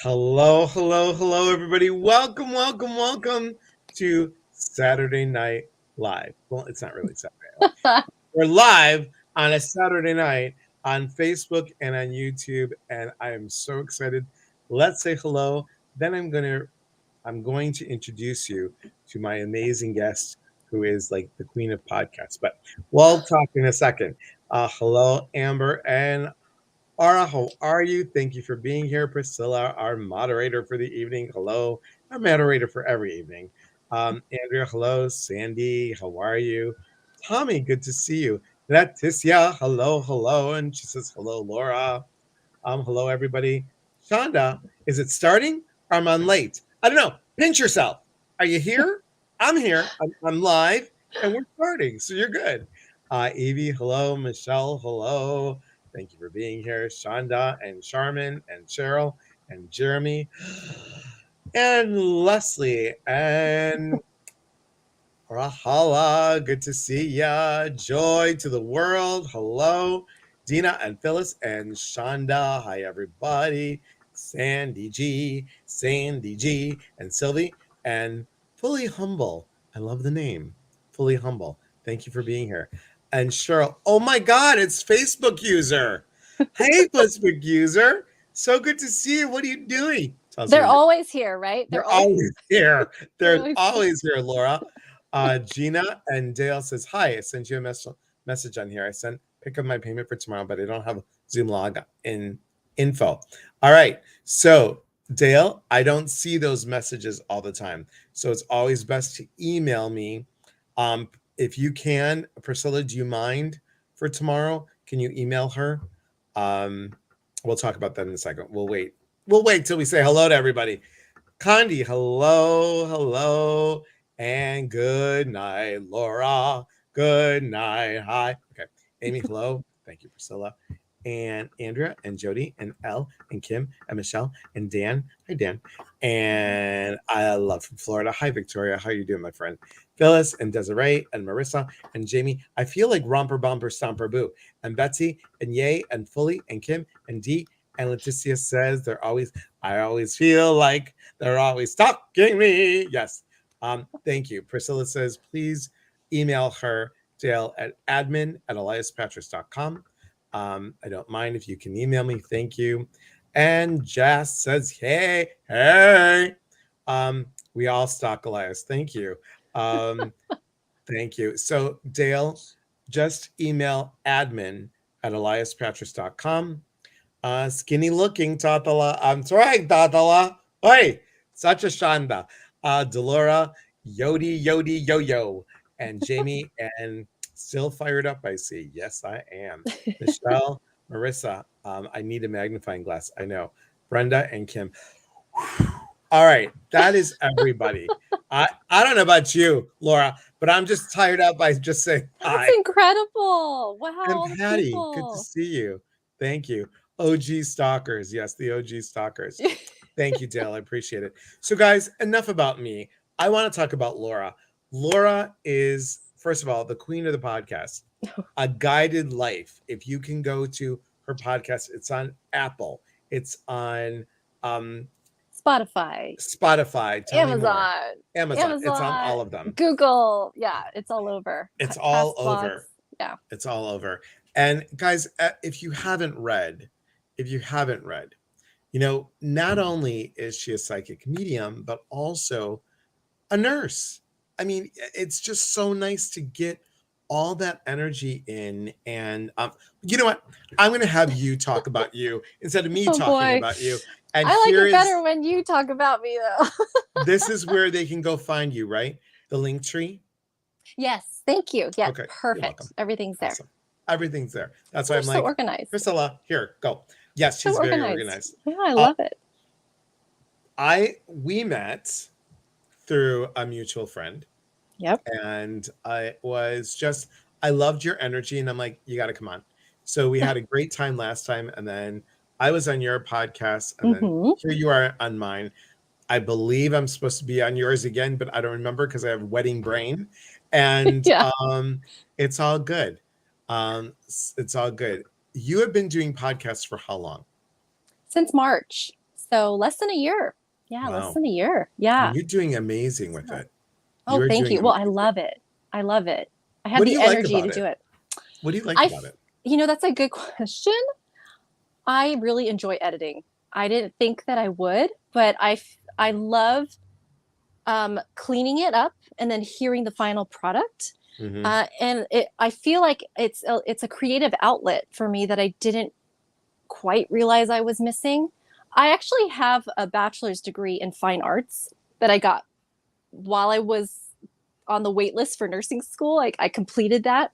Hello, hello, hello, everybody. Welcome, welcome, welcome to Saturday Night Live. Well, it's not really Saturday Night Live. We're live on a Saturday night on Facebook and on YouTube, and I am so excited. Let's say hello. Then I'm going to introduce you to my amazing guest, who is like the queen of podcasts. But we'll talk in a second. Hello, Amber and Ara, how are you? Thank you for being here. Priscilla, our moderator for the evening. Hello, our moderator for every evening. Andrea, hello. Sandy, how are you? Tommy, good to see you. Leticia, hello, hello. And she says, hello, Laura. Hello, everybody. Shonda, is it starting or am I late? I don't know. Pinch yourself. Are you here? I'm here. I'm live and we're starting. So you're good. Evie, hello. Michelle, hello. Thank you for being here. Shonda and Charmin and Cheryl and Jeremy and Leslie and Rahala. Good to see ya. Joy to the world. Hello. Dina and Phyllis and Shonda. Hi, everybody. Sandy G, and Sylvie, and Fully Humble. I love the name. Fully Humble. Thank you for being here. And Cheryl, oh my God, it's Facebook user. Hey, Facebook user. So good to see you. What are you doing? They're always here, right? They're always here. They're always always here, Laura. Gina and Dale says, hi, I sent you a message on here. I sent pick up my payment for tomorrow, but I don't have Zoom log in info. All right. So Dale, I don't see those messages all the time. So it's always best to email me. If you can, Priscilla, do you mind for tomorrow? Can you email her? We'll talk about that in a second. We'll wait. We'll wait till we say hello to everybody. Condi, hello, hello, and good night, Laura. Good night. Hi. Okay. Amy, hello. Thank you, Priscilla. And Andrea and Jody and Elle and Kim and Michelle and Dan. Hi, Dan. And I love from Florida. Hi, Victoria. How you doing, my friend? Phyllis and Desiree and Marissa and Jamie. I feel like Romper Bumper Stomper Boo. And Betsy and Yay and Fully and Kim and Dee. And Leticia says I always feel like they're always stalking me. Yes. Thank you. Priscilla says, please email her, Dale, at admin@eliaspatrice.com. I don't mind if you can email me. Thank you. And Jess says, hey, hey. We all stalk Elias. Thank you. Thank you. So, Dale, just email admin@eliaspatrice.com. Skinny looking, Tatala. I'm trying, Tatala. Oi, such a Shanda. Delora, Yodi, Yodi, Yo Yo, and Jamie, and still fired up, I see. Yes, I am. Michelle, Marissa, I need a magnifying glass. I know. Brenda and Kim. All right, that is everybody. I don't know about you, Laura, but I'm just tired out by just saying hi. That's incredible. Wow. And Patty, good to see you. Thank you. OG stalkers. Yes, the OG stalkers. Thank you, Dale. I appreciate it. So, guys, enough about me. I want to talk about Laura. Laura is, first of all, the queen of the podcast, A Guided Life. If you can go to her podcast, it's on Apple, it's on Spotify. Amazon. It's on all of them. Google. Yeah, it's all over. It's all over. Yeah. It's all over. And guys, if you haven't read, not only is she a psychic medium, but also a nurse. I mean, it's just so nice to get all that energy in. And you know what? I'm going to have you talk about you instead of me talking about you. And I like it better when you talk about me, though. This is where they can go find you, right? The link tree. Yes. Thank you. Yeah. Okay. Perfect. Everything's there. Awesome. Everything's there. That's why I'm so like, organized. Priscilla, here, go. Yes, she's very organized. Yeah, I love it. We met through a mutual friend. Yep. And I loved your energy, and I'm like, you got to come on. So we had a great time last time, and then I was on your podcast, and then here you are on mine. I believe I'm supposed to be on yours again, but I don't remember because I have wedding brain, and it's all good. It's all good. You have been doing podcasts for how long? Since March. So less than a year. Yeah, less Wow. than a year. And Yeah. you're doing amazing with So- it. Oh, You are thank doing you. Well, I amazing. love it. I love it. I have What do the you like energy to about do it? it. What do you like I, about it? that's a good question. I really enjoy editing. I didn't think that I would, but I love cleaning it up and then hearing the final product. Hmm. I feel like it's a creative outlet for me that I didn't quite realize I was missing. I actually have a bachelor's degree in fine arts that I got while I was on the wait list for nursing school. Like I completed that.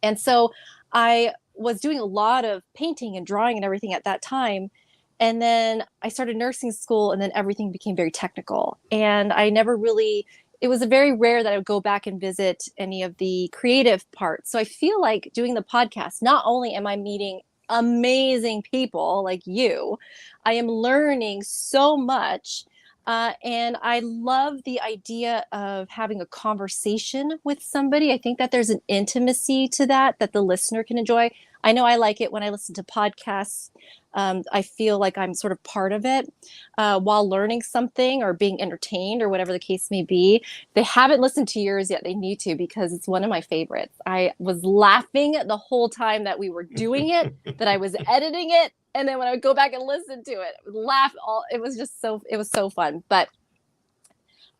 And so I was doing a lot of painting and drawing and everything at that time. And then I started nursing school, and then everything became very technical. And I never really, it was very rare that I would go back and visit any of the creative parts. So I feel like doing the podcast, not only am I meeting amazing people like you, I am learning so much, and I love the idea of having a conversation with somebody. I think that there's an intimacy to that the listener can enjoy. I know I like it when I listen to podcasts. I feel like I'm sort of part of it while learning something or being entertained or whatever the case may be. They haven't listened to yours yet. They need to, because it's one of my favorites. I was laughing the whole time that we were doing it, that I was editing it, and then when I would go back and listen to it, laugh all. It was just it was so fun. But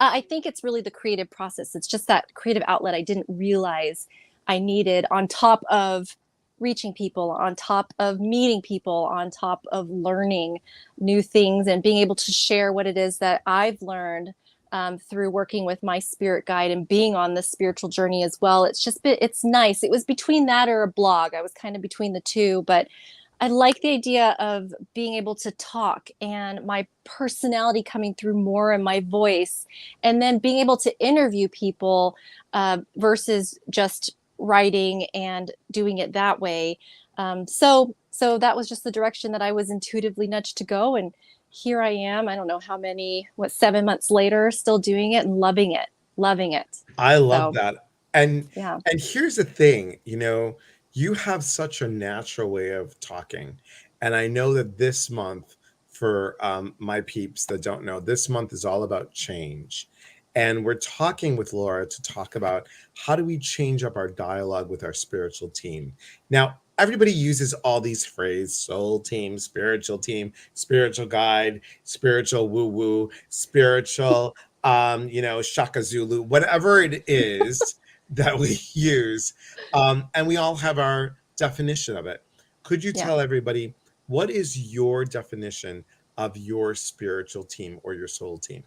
I think it's really the creative process. It's just that creative outlet I didn't realize I needed, on top of reaching people, on top of meeting people, on top of learning new things and being able to share what it is that I've learned through working with my spirit guide and being on this spiritual journey as well. It's nice. It was between that or a blog. I was kind of between the two, but I like the idea of being able to talk and my personality coming through more in my voice, and then being able to interview people versus just writing and doing it that way. So that was just the direction that I was intuitively nudged to go, and here I am. I don't know how many, 7 months later, still doing it and loving it. I love So that. And yeah, and here's the thing, you have such a natural way of talking. And I know that this month, for my peeps that don't know, this month is all about change. And we're talking with Laura to talk about how do we change up our dialogue with our spiritual team. Now, everybody uses all these phrases: soul team, spiritual guide, spiritual woo woo, spiritual Shaka Zulu, whatever it is that we use. And we all have our definition of it. Could you yeah. tell everybody, what is your definition of your spiritual team or your soul team?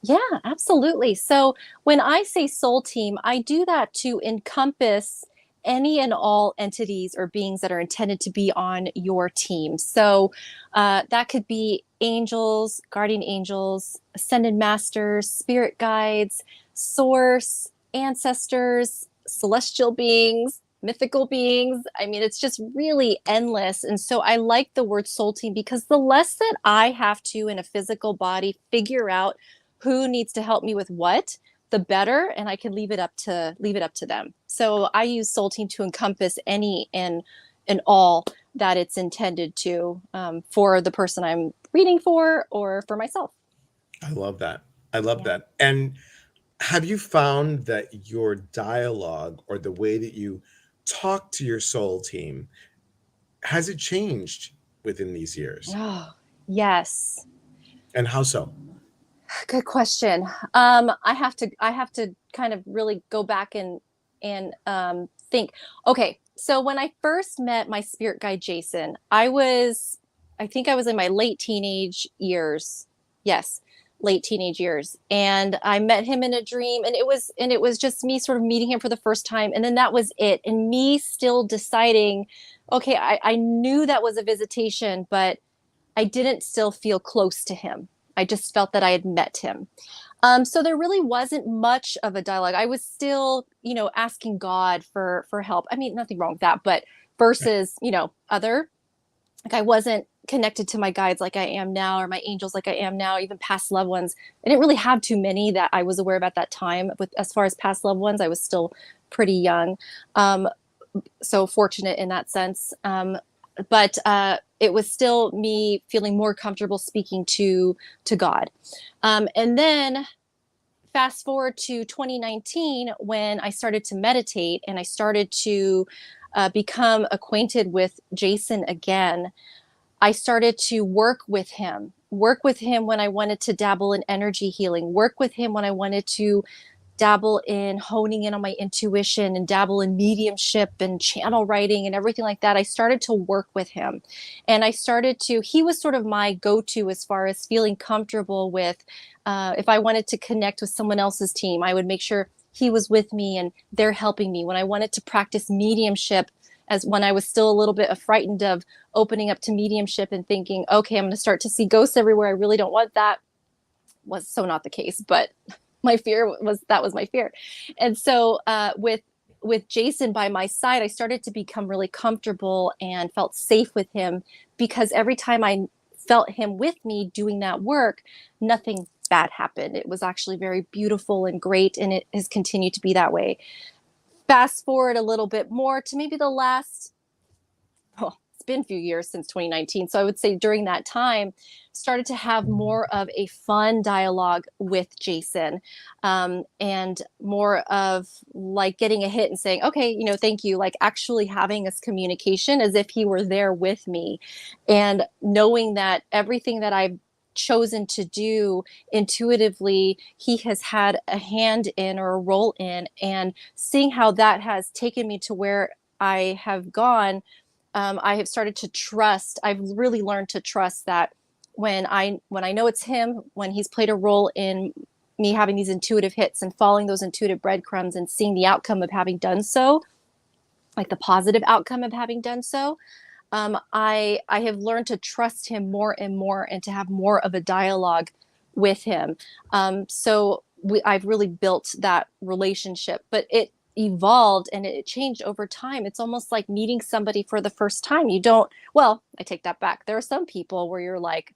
Yeah, absolutely. So when I say soul team, I do that to encompass any and all entities or beings that are intended to be on your team. So that could be angels, guardian angels, ascended masters, spirit guides, source, ancestors, celestial beings, mythical beings. I mean, it's just really endless. And so I like the word soul team, because the less that I have to, in a physical body, figure out who needs to help me with what, the better, and I can leave it up to them. So I use soul team to encompass any and all that it's intended to, for the person I'm reading for or for myself. I love that. I love Yeah. that. And have you found that your dialogue or the way that you talk to your soul team, has it changed within these years? Oh, yes. And how so? Good question. I have to kind of really go back and think. Okay, so when I first met my spirit guide Jason, I think I was in my late teenage years. Yes, late teenage years, and I met him in a dream, and it was just me sort of meeting him for the first time, and then that was it, and me still deciding. Okay, I knew that was a visitation, but I didn't still feel close to him. I just felt that I had met him. So there really wasn't much of a dialogue. I was still, asking God for help. I mean, nothing wrong with that, but versus, other, like I wasn't connected to my guides like I am now, or my angels like I am now, even past loved ones. I didn't really have too many that I was aware of at that time. With as far as past loved ones, I was still pretty young. So fortunate in that sense. But it was still me feeling more comfortable speaking to God. And then fast forward to 2019 when I started to meditate and I started to become acquainted with Jason again. I started to work with him when I wanted to dabble in energy healing, work with him when I wanted to dabble in honing in on my intuition and dabble in mediumship and channel writing and everything like that. I started to work with him. And he was sort of my go to as far as feeling comfortable with, if I wanted to connect with someone else's team, I would make sure he was with me and they're helping me. When I wanted to practice mediumship, as when I was still a little bit frightened of opening up to mediumship and thinking, okay, I'm going to start to see ghosts everywhere. I really don't want that. Was so not the case, but my fear was that was my fear. And so with Jason by my side, I started to become really comfortable and felt safe with him, because every time I felt him with me doing that work, nothing bad happened. It was actually very beautiful and great, and it has continued to be that way. Fast forward a little bit more to maybe the last, oh, it's been a few years since 2019. So I would say during that time, started to have more of a fun dialogue with Jason, and more of like getting a hit and saying, okay, thank you, like actually having this communication as if he were there with me, and knowing that everything that I've chosen to do intuitively, he has had a hand in or a role in, and seeing how that has taken me to where I have gone. I have started to trust. I've really learned to trust that when I know it's him, when he's played a role in me having these intuitive hits and following those intuitive breadcrumbs and seeing the outcome of having done so, like the positive outcome of having done so, I have learned to trust him more and more and to have more of a dialogue with him. I've really built that relationship, but it evolved and it changed over time. It's almost like meeting somebody for the first time. You don't, well, I take that back. There are some people where you're like,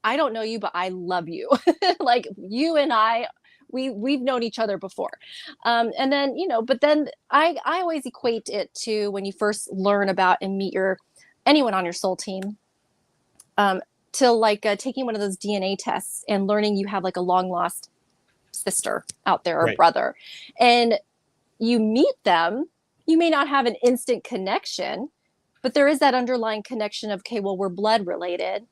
I don't know you, but I love you. Like you and I, we've known each other before. And then, but then I always equate it to when you first learn about and meet anyone on your soul team, to like taking one of those DNA tests and learning you have like a long lost sister out there or Right. brother, and you meet them. You may not have an instant connection, but there is that underlying connection of, okay, well, we're blood related.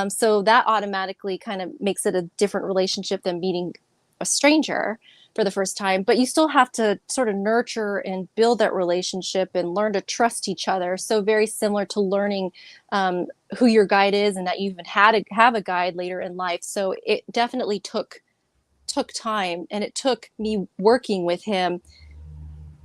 So that automatically kind of makes it a different relationship than meeting a stranger for the first time. But you still have to sort of nurture and build that relationship and learn to trust each other. So very similar to learning who your guide is, and that you even have a guide later in life. So it definitely took time, and it took me working with him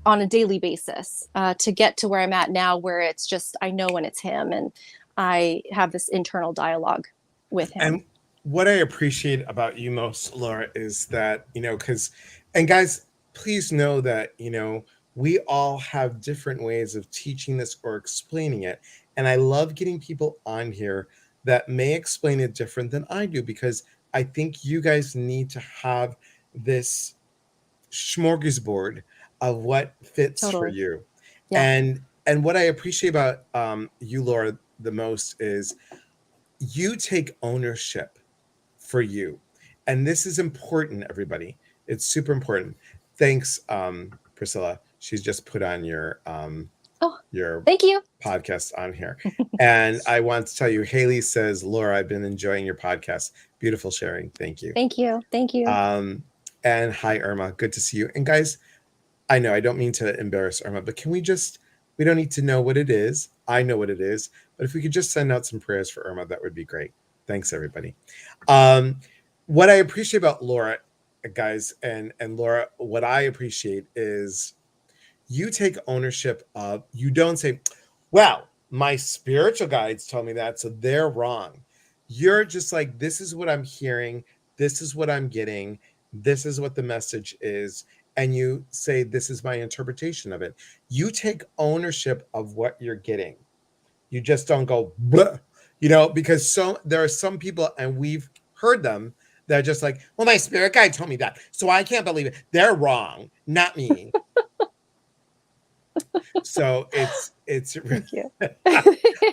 on a daily basis to get to where I'm at now, where it's just, I know when it's him and I have this internal dialogue with him. And what I appreciate about you most, Laura, is that, and guys, please know that, we all have different ways of teaching this or explaining it. And I love getting people on here that may explain it different than I do, because I think you guys need to have this smorgasbord of what fits for Totally. you. Yeah. And what I appreciate about you, Laura, the most is you take ownership for you. And this is important, everybody. It's super important. Thanks, Priscilla. She's just put on Oh, your thank you. podcast on here. And I want to tell you, Haley says, Laura, I've been enjoying your podcast. Beautiful sharing. Thank you. Thank you. Thank you. And hi, Irma. Good to see you. And guys, I know I don't mean to embarrass Irma, but we don't need to know what it is. I know what it is. But if we could just send out some prayers for Irma, that would be great. Thanks, everybody. What I appreciate about Laura, guys, and Laura, what I appreciate is you take ownership of, you don't say, well, my spiritual guides told me that, so they're wrong. You're just like, this is what I'm hearing. This is what I'm getting. This is what the message is. And you say, this is my interpretation of it. You take ownership of what you're getting. You just don't go, bleh, because there are some people, and we've heard them, that are just like, well, my spirit guide told me that, so I can't believe it. They're wrong, not me. So It's Thank you.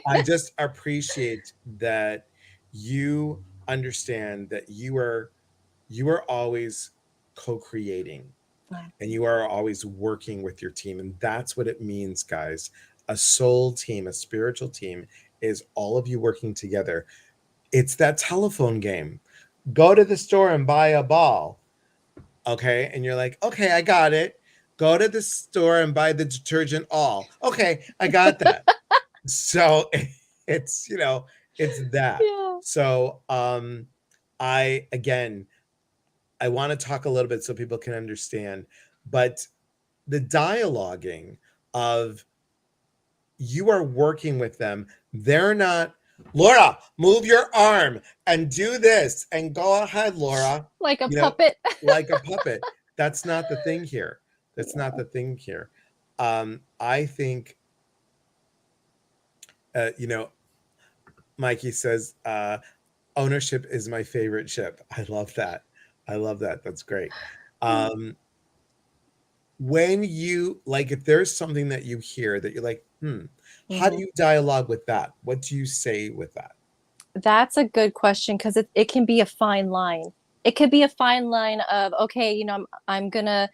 I just appreciate that you understand that you are always co-creating and you are always working with your team, and that's what it means, guys. A soul team, a spiritual team, is all of you working together. It's that telephone game. Go to the store and buy a ball, okay, and you're like, okay, I got it. Go to the store and buy the detergent all, okay, I got that. So it's, it's that. Yeah. So I again, I want to talk a little bit so people can understand, but the dialoguing of, you are working with them. They're not, Laura, move your arm and do this and go ahead, Laura. Like a You know, puppet. like a puppet. That's not the thing here. That's not Yeah. the thing here. I think, you know, Mikey says, ownership is my favorite ship. I love that. I love that. That's great. Um, when you like, if there's something that you hear that you're like, how do Mhm. you dialogue with that? What do you say with that? That's a good question because it can be a fine line. It could be a fine line of, okay, I'm gonna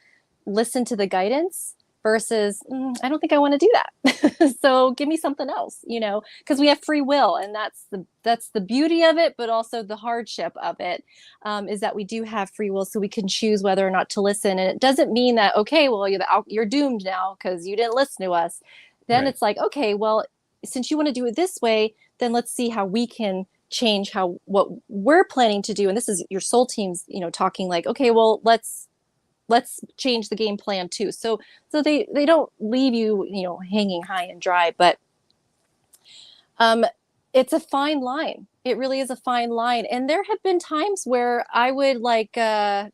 listen to the guidance versus I don't think I want to do that. So give me something else, because we have free will, and that's the beauty of it, but also the hardship of it, is that we do have free will, so we can choose whether or not to listen. And it doesn't mean that, okay, well, you're doomed now because you didn't listen to us. Then Right. it's like, okay, well, since you want to do it this way, then let's see how we can change what we're planning to do. And this is your soul teams, talking like, okay, well, let's change the game plan too. So they don't leave you, hanging high and dry, but um it's a fine line. It really is a fine line. And there have been times where I would like I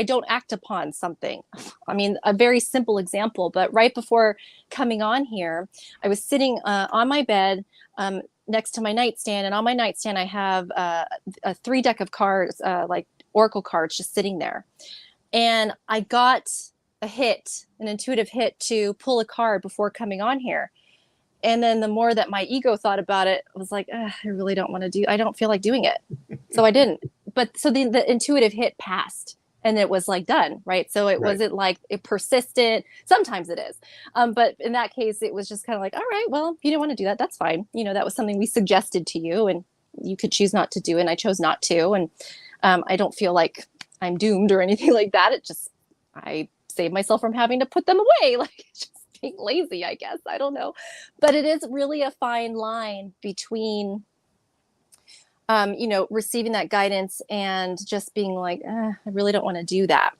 don't act upon something. I mean, a very simple example, but right before coming on here, I was sitting on my bed, next to my nightstand, and on my nightstand, I have a three deck of cards, like Oracle cards, just sitting there. And I got an intuitive hit to pull a card before coming on here. And then the more that my ego thought about it, I was like, I really don't want to I don't feel like doing it. So I didn't. But so the intuitive hit passed and it was like done, right? So it Right. wasn't like it persisted. Sometimes it is. But in that case, it was just kind of like, all right, well, you didn't want to do that. That's fine. That was something we suggested to you and you could choose not to do it. And I chose not to. And I don't feel like I'm doomed or anything like that. I saved myself from having to put them away. Like, just being lazy, I guess. I don't know. But it is really a fine line between, receiving that guidance and just being like, I really don't want to do that.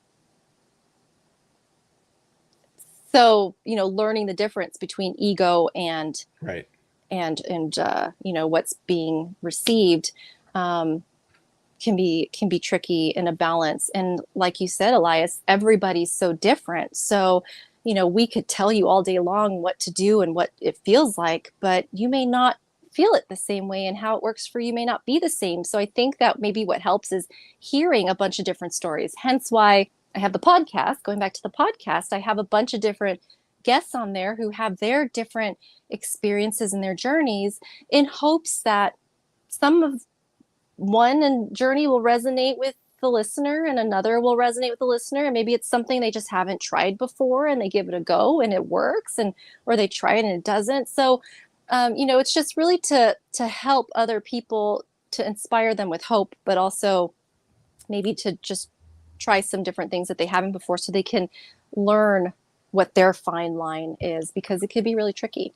So, learning the difference between ego and Right. what's being received, can be tricky in a balance. And like you said, Elias, everybody's so different. So, we could tell you all day long what to do and what it feels like, but you may not feel it the same way, and how it works for you may not be the same. So I think that maybe what helps is hearing a bunch of different stories. Hence why I have the podcast. Going back to the podcast, I have a bunch of different guests on there who have their different experiences and their journeys, in hopes that some of one and journey will resonate with the listener and another will resonate with the listener, and maybe it's something they just haven't tried before and they give it a go and it works, and or they try it and it doesn't. So it's just really to help other people, to inspire them with hope, but also maybe to just try some different things that they haven't before, so they can learn what their fine line is, because it could be really tricky.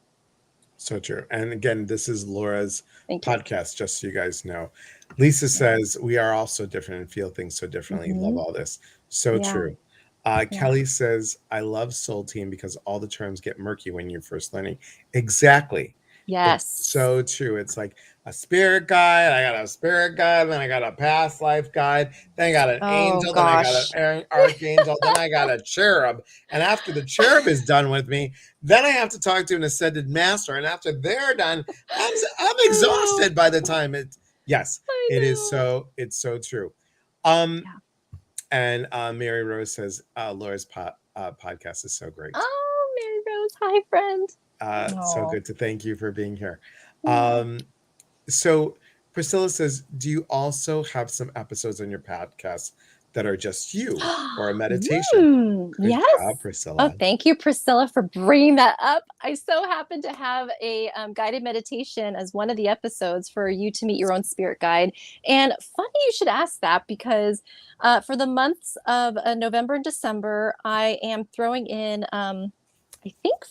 So true. And again, this is Laura's Thank you. podcast, just so you guys know. Lisa Yeah. says, we are all so different and feel things so differently. Love Mm-hmm. all this. So Yeah. true. Yeah. Kelly says, I love Soul Team because all the terms get murky when you're first learning. Exactly. It's Yes. so true. It's like a spirit guide. I got a spirit guide, then I got a past life guide, then I got an Oh angel, then I got gosh. an archangel, then I got a cherub. And after the cherub is done with me, then I have to talk to an ascended master. And after they're done, I'm I know. exhausted by the time it. Yes, I it is know. so. It's so true. Um, Yeah. and Mary Rose says, Laura's podcast is so great. Oh, Mary Rose, Hi, friend. So Oh. good to thank you for being here. So Priscilla says, do you also have some episodes on your podcast that are just you or a meditation? Good job, Yes. Oh, Priscilla. thank you, Priscilla, for bringing that up. I so happen to have a guided meditation as one of the episodes for you to meet your own spirit guide. And funny you should ask that because for the months of November and December, I am throwing in, I think,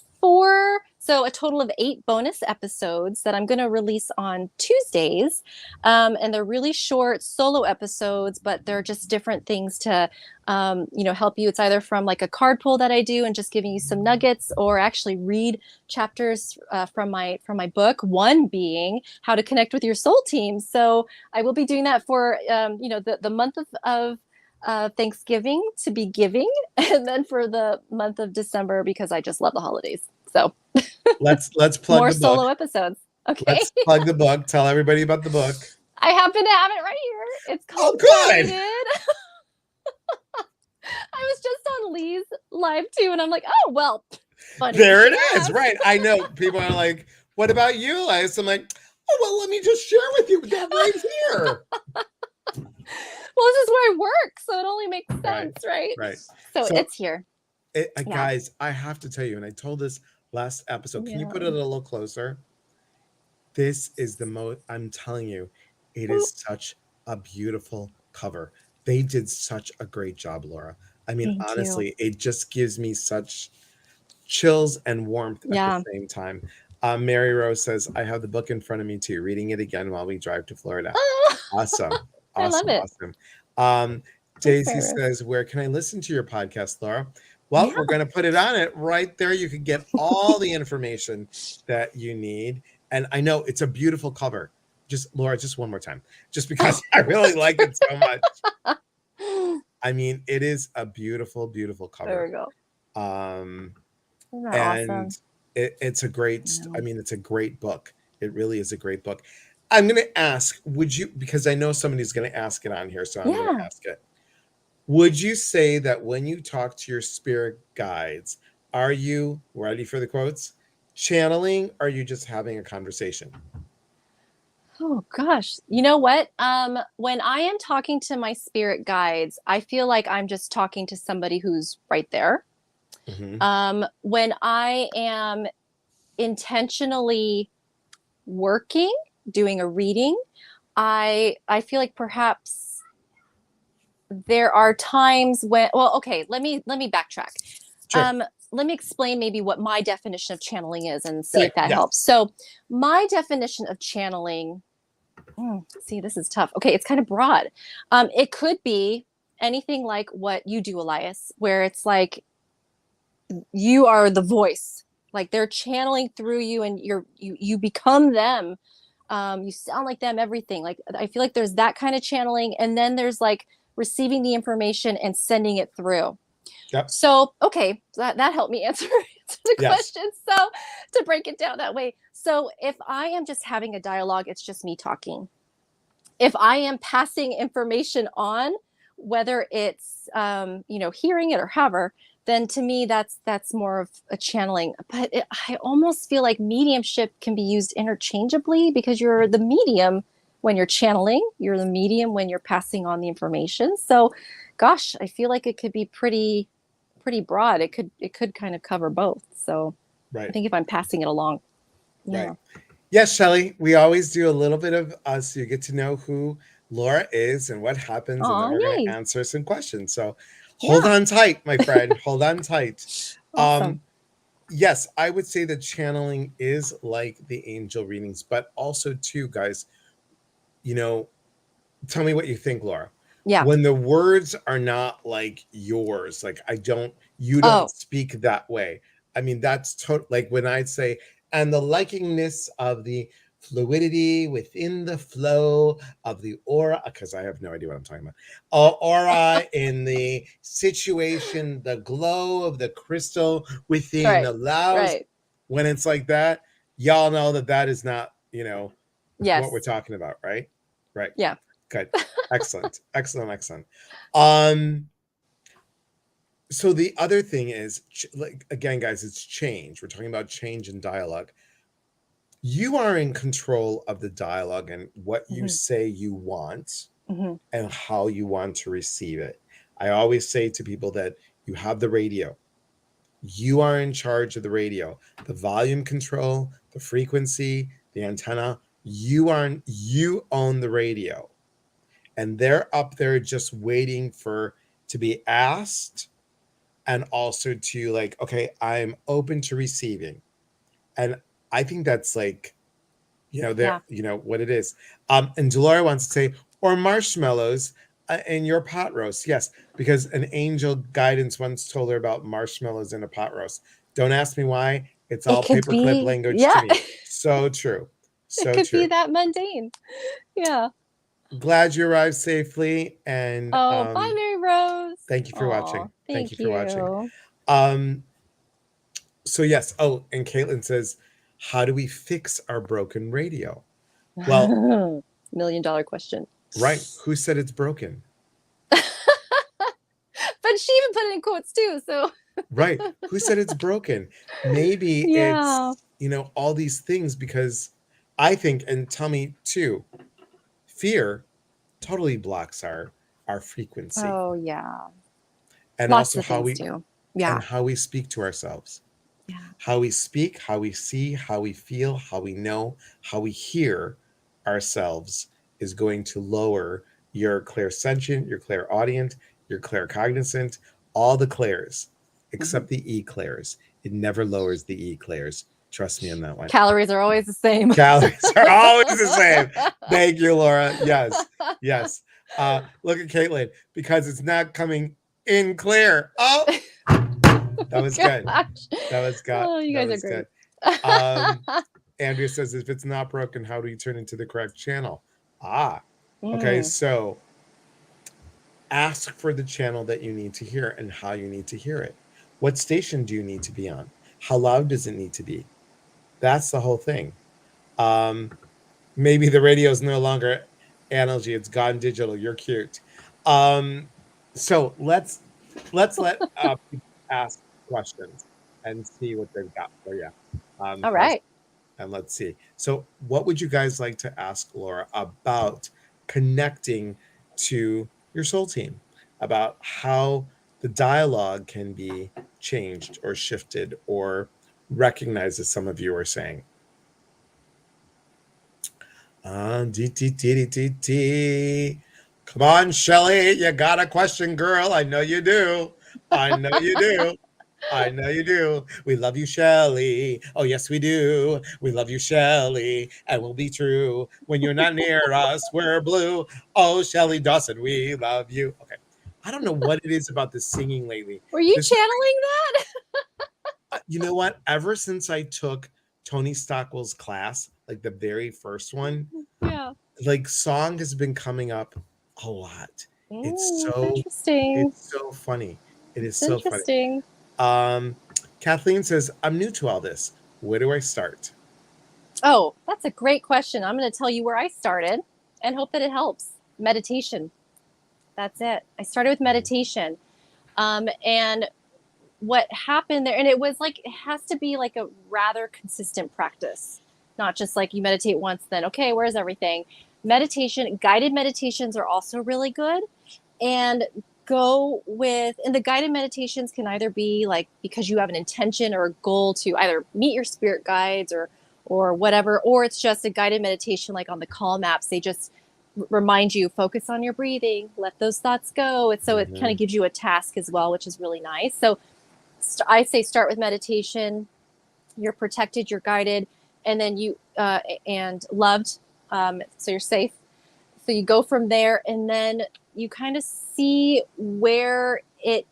so a total of 8 bonus episodes that I'm going to release on Tuesdays. And they're really short solo episodes, but they're just different things to help you. It's either from like a card pull that I do and just giving you some nuggets, or actually read chapters from my book. One being how to connect with your soul team. So I will be doing that for the month of Thanksgiving to be giving, and then for the month of December because I just love the holidays. So Let's plug more the book. solo episodes. Okay. Let's plug the book. Tell everybody about the book. I happen to have it right here. It's called Oh, good. Guided. I was just on Lee's live too, and I'm like, oh well, funny. There it is. Right. I know people are like, what about you, Liz? I'm like, oh, well, let me just share with you. They're right here. Well, this is where I work, so it only makes sense, right? Right. So it's here. Guys, I have to tell you, and I told this last episode, can you put it a little closer? This is the most, I'm telling you, it is such a beautiful cover. They did such a great job, Laura. I mean, Thank honestly, you. it just gives me such chills and warmth at the same time. Mary Rose says, I have the book in front of me too, reading it again while we drive to Florida. Awesome. I love it. Awesome. Daisy says, where can I listen to your podcast, Laura? Well, we're going to put it on it right there. You can get all the information that you need. And I know it's a beautiful cover. Just, Laura, just one more time, just because I really like it so much. I mean, it is a beautiful, beautiful cover. There we go. And awesome? It's a great, I mean, it's a great book. It really is a great book. I'm going to ask, would you, because I know somebody's going to ask it on here, so I'm going to ask it. Would you say that when you talk to your spirit guides, are you, ready for the quotes, channeling, or are you just having a conversation? Oh gosh. You know what? When I am talking to my spirit guides, I feel like I'm just talking to somebody who's right there. Mm-hmm. When I am intentionally working, doing a reading, I feel like perhaps there are times when, well, okay, let me backtrack. Sure. Let me explain maybe what my definition of channeling is and see if that helps. So my definition of channeling, see, this is tough. Okay, it's kind of broad. It could be anything like what you do, Elias, where it's like you are the voice, like they're channeling through you, and you become them. You sound like them, everything. Like I feel like there's that kind of channeling, and then there's like receiving the information and sending it through. Yep. So, okay, that helped me answer the question. So to break it down that way. So if I am just having a dialogue, it's just me talking. If I am passing information on, whether it's, hearing it or however, then to me, that's more of a channeling. But I almost feel like mediumship can be used interchangeably, because you're the medium when you're channeling, you're the medium when you're passing on the information. So, gosh, I feel like it could be pretty broad. It could kind of cover both. So I think if I'm passing it along. Yeah. Right. Yes, Shelley, we always do a little bit of us. So you get to know who Laura is and what happens. And then we're going to answer some questions. So hold on tight, my friend. Hold on tight. Awesome. Yes, I would say that channeling is like the angel readings, but also too, guys, tell me what you think, Laura. Yeah. When the words are not like yours, like you don't speak that way. I mean, that's total. Like when I say, and the likingness of the fluidity within the flow of the aura, because I have no idea what I'm talking about. Aura in the situation, the glow of the crystal within allows. Right. When it's like that, y'all know that is not, what we're talking about, right? Right. Yeah. Good. Excellent. Excellent. So the other thing is, like, again, guys, it's change. We're talking about change in dialogue. You are in control of the dialogue and what you Mhm. say you want Mhm. and how you want to receive it. I always say to people that you have the radio. You are in charge of the radio, the volume control, the frequency, the antenna. You own the radio, and they're up there just waiting for to be asked, and also to, like, okay, I'm open to receiving. And I think that's like, there, Yeah. what it is. And Delora wants to say, or marshmallows in your pot roast. Yes, because an angel guidance once told her about marshmallows in a pot roast. Don't ask me why. It's It all could paperclip be, language to yeah, me. So true. it So could be true. that mundane. Yeah. Glad you arrived safely. And Oh, bye, Mary Rose. thank you for Oh, watching. Thank you thank for watching. you. Um, so yes. Oh, and Caitlin says, how do we fix our broken radio? Well, $1 million question. right. Who said it's broken? But she even put it in quotes too. So Right. Who said it's broken? Maybe yeah. it's, all these things, because I think, and tell me too, fear totally blocks our frequency, Oh yeah. and Lots also of things too. Yeah. how we speak to ourselves. Yeah. How we speak, how we see, how we feel, how we know, how we hear ourselves is going to lower your clairsentient, your clairaudient, your claircognizant, all the clairs, Mhm. except the eclairs. It never lowers the eclairs. Trust me on that one. Calories are always the same. Calories are always the same. Thank you, Laura. Yes, yes. Look at Caitlin, because it's not coming in clear. Oh, that was good. Gosh. Oh, you That guys are was great. good. Um, Andrea says, if it's not broken, how do you turn into the correct channel? Ah, okay. Mm. So ask for the channel that you need to hear and how you need to hear it. What station do you need to be on? How loud does it need to be? That's the whole thing. Um, Maybe the radio is no longer analog; it's gone digital. You're cute. So let's let people ask questions and see what they've got for you. All Guys, right. and let's see. So, what would you guys like to ask Laura about connecting to your soul team? About how the dialogue can be changed or shifted or recognized, as some of you are saying. Come on, Shelly. You got a question, girl. I know you do. I know you do. I know you do. We love you, Shelly. Oh, yes, we do. We love you, Shelly. And we'll be true. When you're not near us, we're blue. Oh, Shelly Dawson, we love you. Okay. I don't know what it is about this singing lately. Were you This, channeling that? you know what? Ever since I took Tony Stockwell's class, like the very first one, Yeah. like song has been coming up a lot. It's It's interesting. it's so funny. It is It's so funny. interesting. Um, Kathleen says, I'm new to all this. Where do I start? Oh, that's a great question. I'm going to tell you where I started and hope that it helps. Meditation. That's it. I started with meditation. And what happened there, and it was like, it has to be like a rather consistent practice, not just like you meditate once, then, okay, where's everything? Meditation, guided meditations are also really good. And and the guided meditations can either be like because you have an intention or a goal to either meet your spirit guides or whatever, or it's just a guided meditation like on the Calm apps. They just remind you, focus on your breathing, let those thoughts go. And so it kind Mm-hmm. of gives you a task as well, which is really nice. So I say start with meditation. You're protected, you're guided, and then you and loved, so you're safe. So you go from there, and then you kind of see where it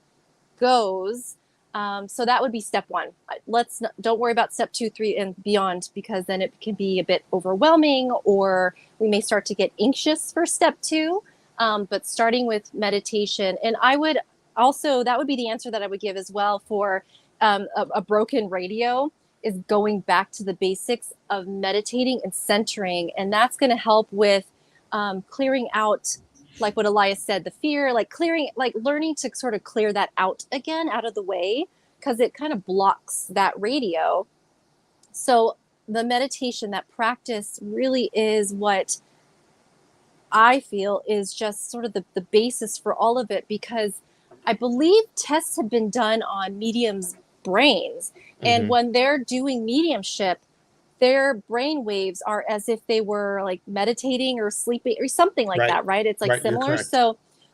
goes. So that would be step one. Don't worry about step 2, 3, and beyond, because then it can be a bit overwhelming, or we may start to get anxious for step 2. But starting with meditation, and I would also, that would be the answer that I would give as well for a broken radio, is going back to the basics of meditating and centering, and that's going to help with clearing out like what Elias said, the fear, like clearing, like learning to sort of clear that out again, out of the way, because it kind of blocks that radio. So the meditation, that practice really is what I feel is just sort of the basis for all of it, because I believe tests have been done on mediums' brains. And Mm-hmm. when they're doing mediumship, their brain waves are as if they were like meditating or sleeping or something like Right. that, right? It's like Right. You're similar. correct.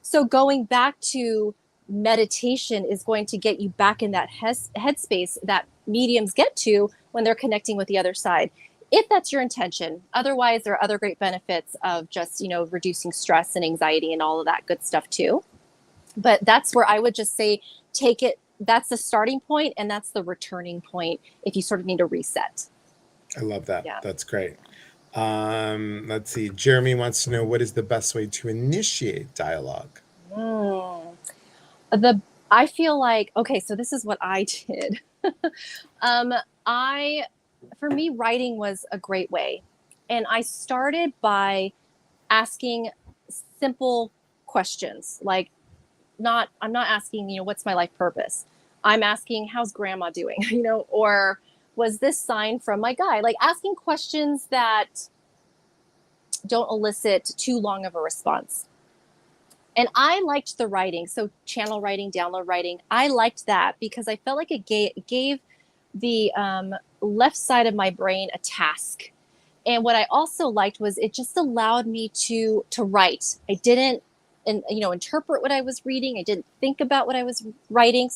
So going back to meditation is going to get you back in that headspace that mediums get to when they're connecting with the other side, if that's your intention. Otherwise, there are other great benefits of just, reducing stress and anxiety and all of that good stuff too. But that's where I would just say, take it. That's the starting point, and that's the returning point if you sort of need a reset. I love that. Yeah. That's great. Let's see. Jeremy wants to know, what is the best way to initiate dialogue? Mm. The I feel like, okay, so this is what I did. um, I For me, writing was a great way, and I started by asking simple questions, like, not I'm not asking, what's my life purpose. I'm asking, how's grandma doing, or was this sign from my guide? Like asking questions that don't elicit too long of a response. And I liked the writing. So channel writing, download writing, I liked that because I felt like it gave the left side of my brain a task. And what I also liked was it just allowed me to write. I didn't interpret what I was reading. I didn't think about what I was writing.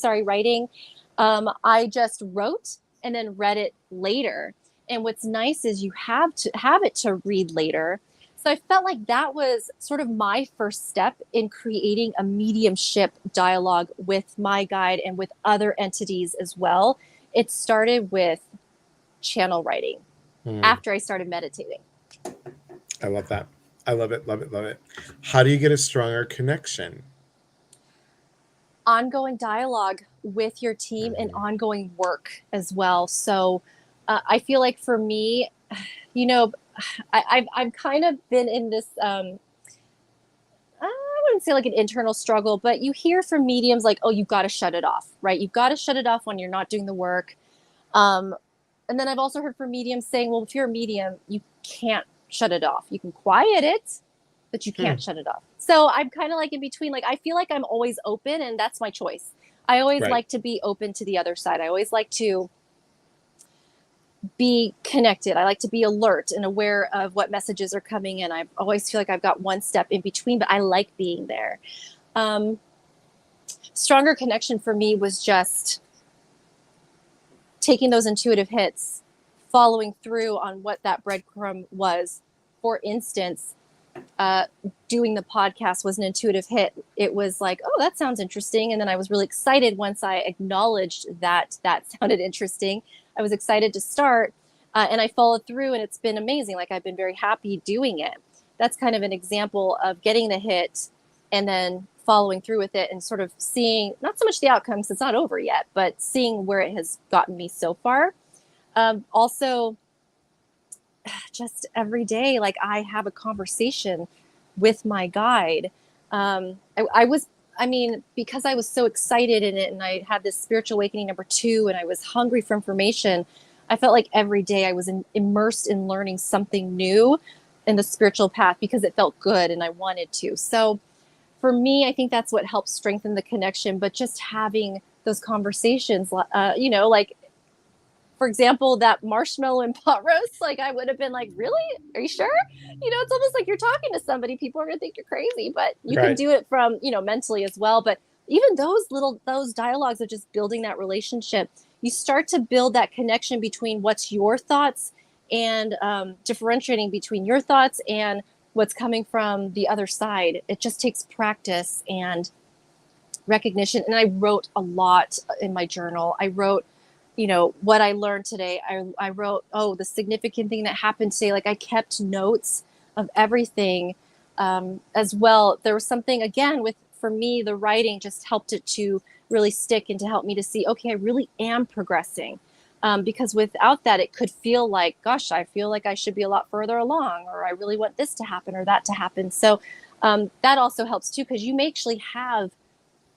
I just wrote and then read it later. And what's nice is you have it to read later. So I felt like that was sort of my first step in creating a mediumship dialogue with my guide and with other entities as well. It started with channel writing Hmm. after I started meditating. I love that. I love it. Love it. Love it. How do you get a stronger connection? Ongoing dialogue with your team and Hmm. ongoing work as well. So I feel like for me, you know, I've kind of been in this, I wouldn't say like an internal struggle, but you hear from mediums like, oh, you've got to shut it off, right? You've got to shut it off when you're not doing the work. Um, and then I've also heard from mediums saying, well, if you're a medium, you can't shut it off. You can quiet it, but you Hmm. can't shut it off. So I'm kind of like in between. Like I feel like I'm always open, and that's my choice. I always Right. like to be open to the other side. I always like to be connected. I like to be alert and aware of what messages are coming in. I always feel like I've got one step in between, but I like being there. Um, Stronger connection for me was just taking those intuitive hits, following through on what that breadcrumb was. For instance, uh, doing the podcast was an intuitive hit. It was like, oh, that sounds interesting. And then I was really excited once I acknowledged that that sounded interesting. I was excited to start, and I followed through, and it's been amazing. Like I've been very happy doing it. That's kind of an example of getting the hit and then following through with it and sort of seeing not so much the outcomes, it's not over yet, but seeing where it has gotten me so far. Also, just every day, like I have a conversation with my guide. I was, I mean, because I was so excited in it and I had this spiritual awakening number 2 and I was hungry for information, I felt like every day I was immersed in learning something new in the spiritual path because it felt good and I wanted to. So for me, I think that's what helps strengthen the connection, but just having those conversations, like for example, that marshmallow and pot roast, like I would have been like, really? Are you sure? It's almost like you're talking to somebody. People are going to think you're crazy, but you can Right. do it from, mentally as well. But even those dialogues of just building that relationship, you start to build that connection between what's your thoughts and differentiating between your thoughts and what's coming from the other side. It just takes practice and recognition. And I wrote a lot in my journal. I wrote, what I learned today. I wrote, oh, the significant thing that happened today. Like I kept notes of everything as well. There was something, again, for me, the writing just helped it to really stick and to help me to see, okay, I really am progressing. Because without that, it could feel like, gosh, I feel like I should be a lot further along, or I really want this to happen or that to happen. So that also helps too, because you may actually have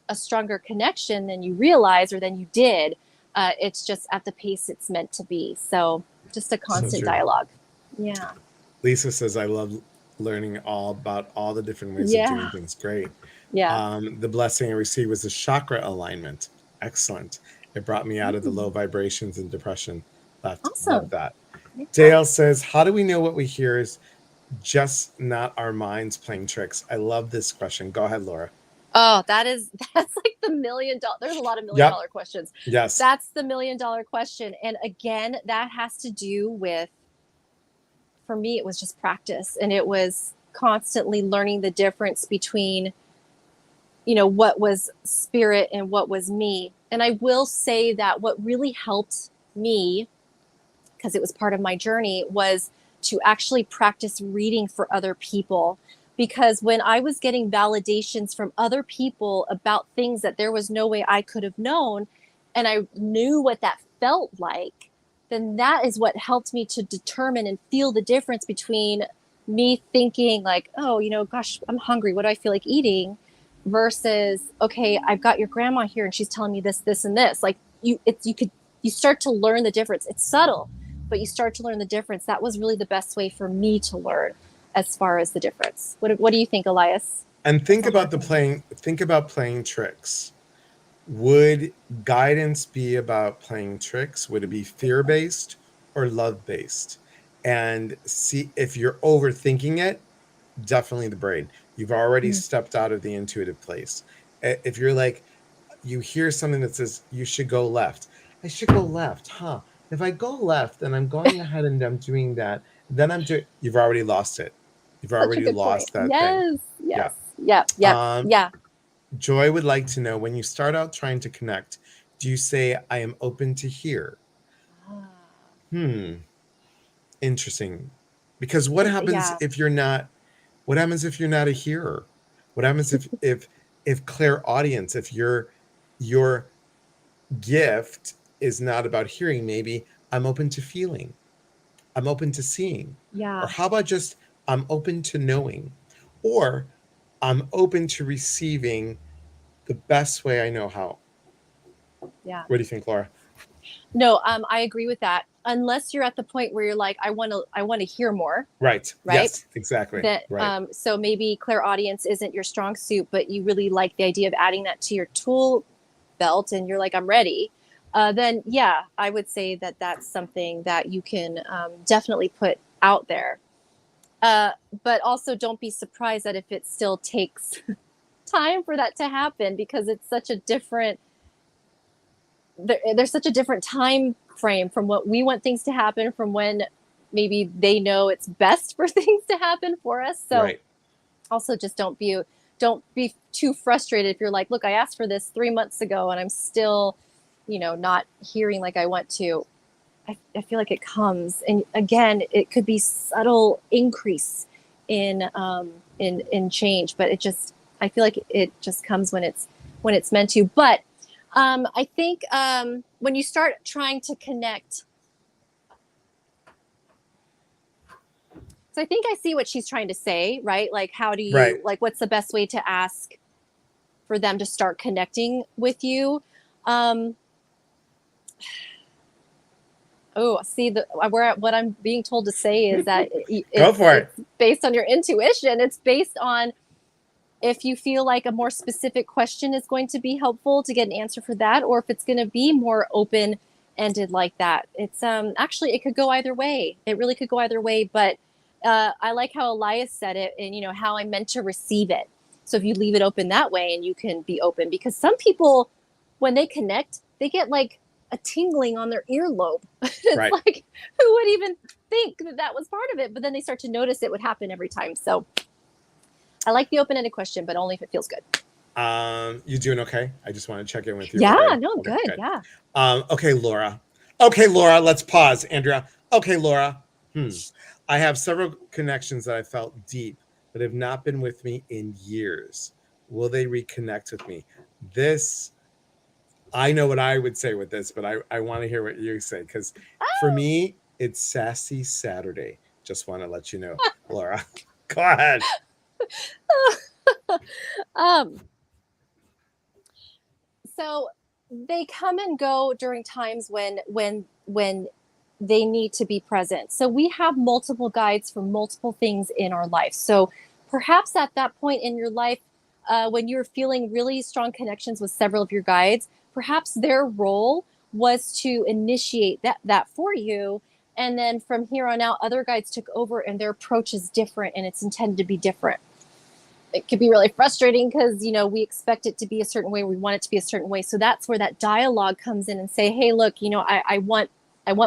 a stronger connection than you realize or than you did. It's just at the pace it's meant to be. So just a constant dialogue. Yeah. Lisa says, I love learning all about all the different ways of doing Yeah. things. Great. Yeah. The blessing I received was a chakra alignment. Excellent. It brought me out of the low vibrations and depression. Love Awesome. that. Yeah. Dale says, how do we know what we hear is just not our minds playing tricks? I love this question. Go ahead, Laura. Oh, that's like the $1,000,000. There's a lot of $1,000,000 Yep. questions. Yes. That's the $1,000,000 question. And again, that has to do with, for me, it was just practice, and it was constantly learning the difference between, what was spirit and what was me. And I will say that what really helped me, because it was part of my journey, was to actually practice reading for other people. Because when I was getting validations from other people about things that there was no way I could have known, and I knew what that felt like, then that is what helped me to determine and feel the difference between me thinking like, oh, gosh, I'm hungry. What do I feel like eating? Versus, okay, I've got your grandma here and she's telling me this, this, and this. Like you start to learn the difference. It's subtle, but you start to learn the difference. That was really the best way for me to learn as far as the difference. What do you think, Elias? And think about playing tricks. Would guidance be about playing tricks? Would it be fear-based or love-based? And see if you're overthinking it, definitely the brain. You've already stepped out of the intuitive place. If you're like, you hear something that says you should go left. I should go left, huh? If I go left and I'm going ahead and I'm doing that, then you've already lost it. You've Such a already good point. lost that thing. Yes, Yeah. yes, yep, yep, yeah. Joy would like to know, when you start out trying to connect, do you say, I am open to hear? Interesting. Because what happens Yeah, if you're not a hearer? What happens if clairaudience, if your gift is not about hearing? Maybe I'm open to feeling. I'm open to seeing. Or yeah, how about just I'm open to knowing? Or I'm open to receiving the best way I know how. yeah. What do you think, Laura? No, I agree with that. Unless you're at the point where you're like, I want to hear more, Right. right? Yes, exactly. That Right. so maybe clairaudience isn't your strong suit, but you really like the idea of adding that to your tool belt, and you're like, I'm ready. Then yeah, I would say that that's something that you can definitely put out there. But also, don't be surprised that if it still takes time for that to happen, because it's such a different there's such a different time frame from what we want things to happen from when maybe they know it's best for things to happen for us. So Right. also just don't be too frustrated if you're like, look, I asked for this 3 months ago and I'm still, not hearing like I want to. I feel like it comes, and again, it could be subtle increase in change, but I feel like it just comes when it's meant to. But I think when you start trying to connect, so I think I see what she's trying to say, right? Like, how do Right. you what's the best way to ask for them to start connecting with you? Um, Oh, see, what I'm being told to say is that Go for it's it. based on your intuition. It's based on if you feel like a more specific question is going to be helpful to get an answer for that, or if it's going to be more open ended like that. It's actually, it could go either way. It really could go either way. But I like how Elias said it, and how I'm meant to receive it. So if you leave it open that way, and you can be open, because some people, when they connect, they get like a tingling on their earlobe. It's Right. like, who would even think that that was part of it? But then they start to notice it would happen every time. So I like the open-ended question, but only if it feels good. You doing okay? I just want to check in with you. We're Yeah, good. no, Okay, good. good. Yeah. Okay, Laura. Okay, Laura, let's pause. Andrea. Okay, Laura. I have several connections that I felt deep but have not been with me in years. Will they reconnect with me? This I know what I would say with this, but I want to hear what you say because for Oh. me, it's Sassy Saturday. Just want to let you know, Laura. Go ahead. um, so they come and go during times when they need to be present. So we have multiple guides for multiple things in our life. So perhaps at that point in your life, when you're feeling really strong connections with several of your guides, perhaps their role was to initiate that for you. And then from here on out, other guides took over and their approach is different and it's intended to be different. It could be really frustrating because we expect it to be a certain way, we want it to be a certain way. So that's where that dialogue comes in and say, hey, look, I want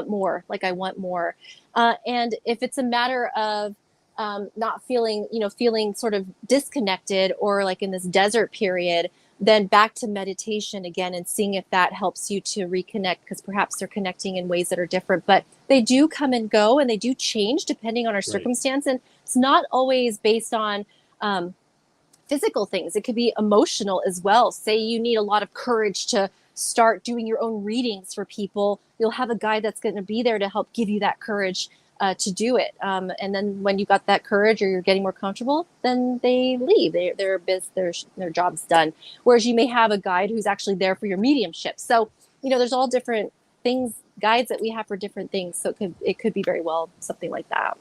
more, like I want more. And if it's a matter of not feeling sort of disconnected or like in this desert period, then back to meditation again and seeing if that helps you to reconnect, because perhaps they're connecting in ways that are different. But they do come and go and they do change depending on our Right. circumstance. And it's not always based on physical things. It could be emotional as well. Say you need a lot of courage to start doing your own readings for people. You'll have a guide that's going to be there to help give you that courage to do it. And then when you got that courage or you're getting more comfortable, then they leave. Their job's done. Whereas you may have a guide who's actually there for your mediumship. So there's all different things, guides that we have for different things. So it could be very well something like that.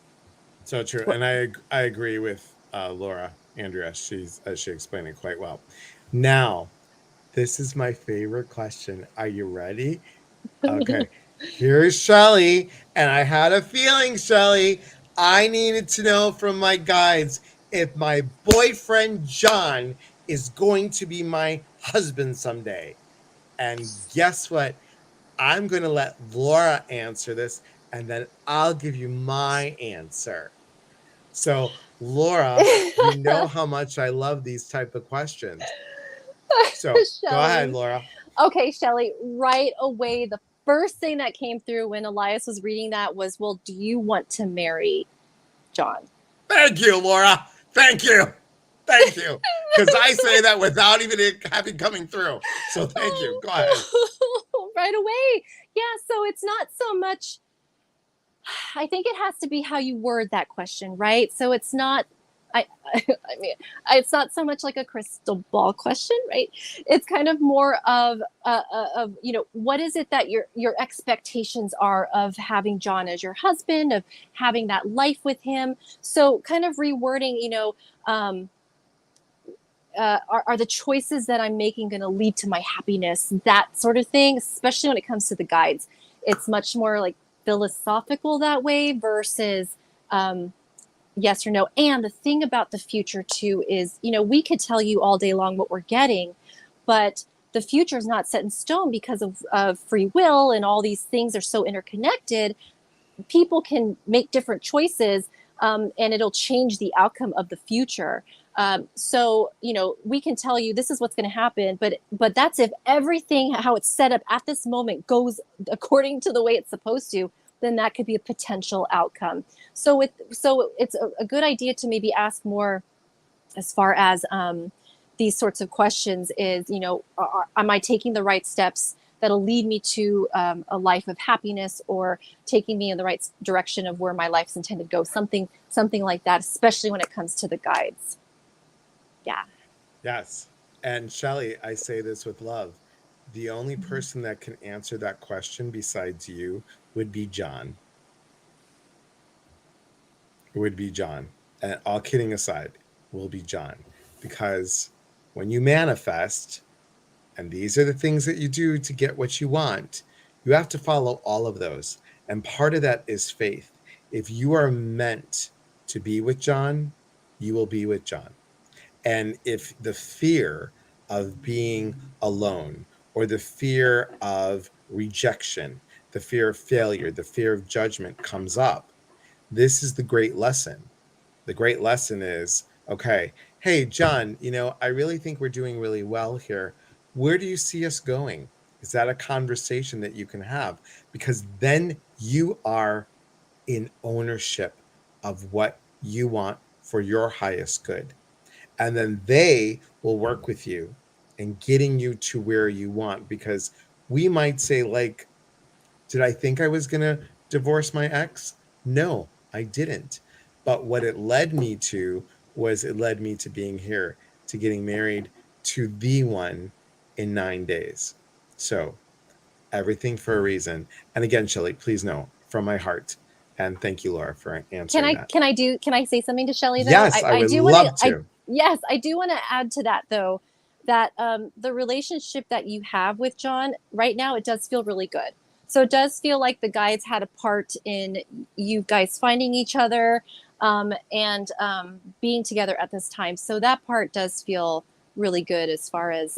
So true, and I agree with Laura Andrea. She explained it quite well. Now, this is my favorite question. Are you ready? Okay, here's Shelly, and I had a feeling, Shelly. I needed to know from my guides if my boyfriend John is going to be my husband someday. And guess what? I'm going to let Laura answer this, and then I'll give you my answer. So, Laura, you know how much I love these type of questions. So, go ahead, Shelly. Laura. Okay, Shelly, right away, the first thing that came through when Elias was reading that was, well, do you want to marry John? Thank you, Laura. Thank you. Thank you. Because I say that without even it having coming through. So, thank you. Go ahead. Right away. Yeah, so it's not so much, I think it has to be how you word that question, right? So it's not, I mean, it's not so much like a crystal ball question, right? It's kind of more of what is it that your expectations are of having John as your husband, of having that life with him. So kind of rewording, are the choices that I'm making going to lead to my happiness? That sort of thing, especially when it comes to the guides. It's much more like philosophical that way versus yes or no. And the thing about the future too is, we could tell you all day long what we're getting, but the future is not set in stone because of free will and all these things are so interconnected. People can make different choices, and it'll change the outcome of the future. So we can tell you this is what's going to happen, but that's if everything how it's set up at this moment goes according to the way it's supposed to. Then that could be a potential outcome. So it's a good idea to maybe ask more as far as these sorts of questions is, am I taking the right steps that'll lead me to a life of happiness, or taking me in the right direction of where my life's intended to go? Something like that, especially when it comes to the guides. Yeah. Yes. And Shelly, I say this with love. The only person that can answer that question besides you would be John. It would be John. And all kidding aside, will be John. Because when you manifest, and these are the things that you do to get what you want, you have to follow all of those. And part of that is faith. If you are meant to be with John, you will be with John. And if the fear of being alone, or the fear of rejection, the fear of failure, the fear of judgment comes up, this is the great lesson. The great lesson is, okay, hey, John, I really think we're doing really well here. Where do you see us going? Is that a conversation that you can have? Because then you are in ownership of what you want for your highest good. And then they will work with you and getting you to where you want. Because we might say, like, did I think I was going to divorce my ex? No, I didn't. But what it led me to was it led me to being here, to getting married to the one in 9 days. So everything for a reason. And again, Shelly, please know from my heart. And thank you, Laura, for answering that. Can I say something to Shelly though? Yes, I I would do want to love I to. yes, I do want to add to that though that the relationship that you have with John right now, it does feel really good. So it does feel like the guides had a part in you guys finding each other and being together at this time. So that part does feel really good as far as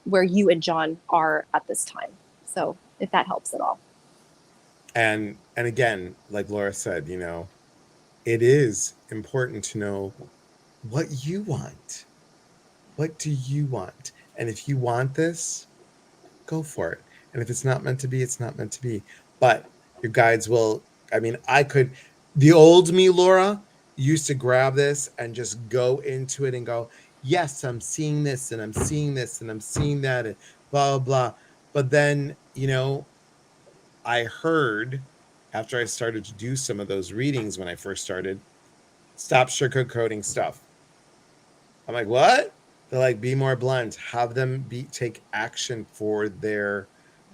where you and John are at this time. So if that helps at all. And again, like Laura said, it is important to know what you want. What do you want? And if you want this, go for it. And if it's not meant to be, it's not meant to be. But your guides will, I mean, the old me, Laura, used to grab this and just go into it and go, yes, I'm seeing this and I'm seeing this and I'm seeing that and blah, blah, blah. But then, I heard after I started to do some of those readings when I first started, stop sugarcoating stuff. I'm like, what? They're like, be more blunt. Have them take action for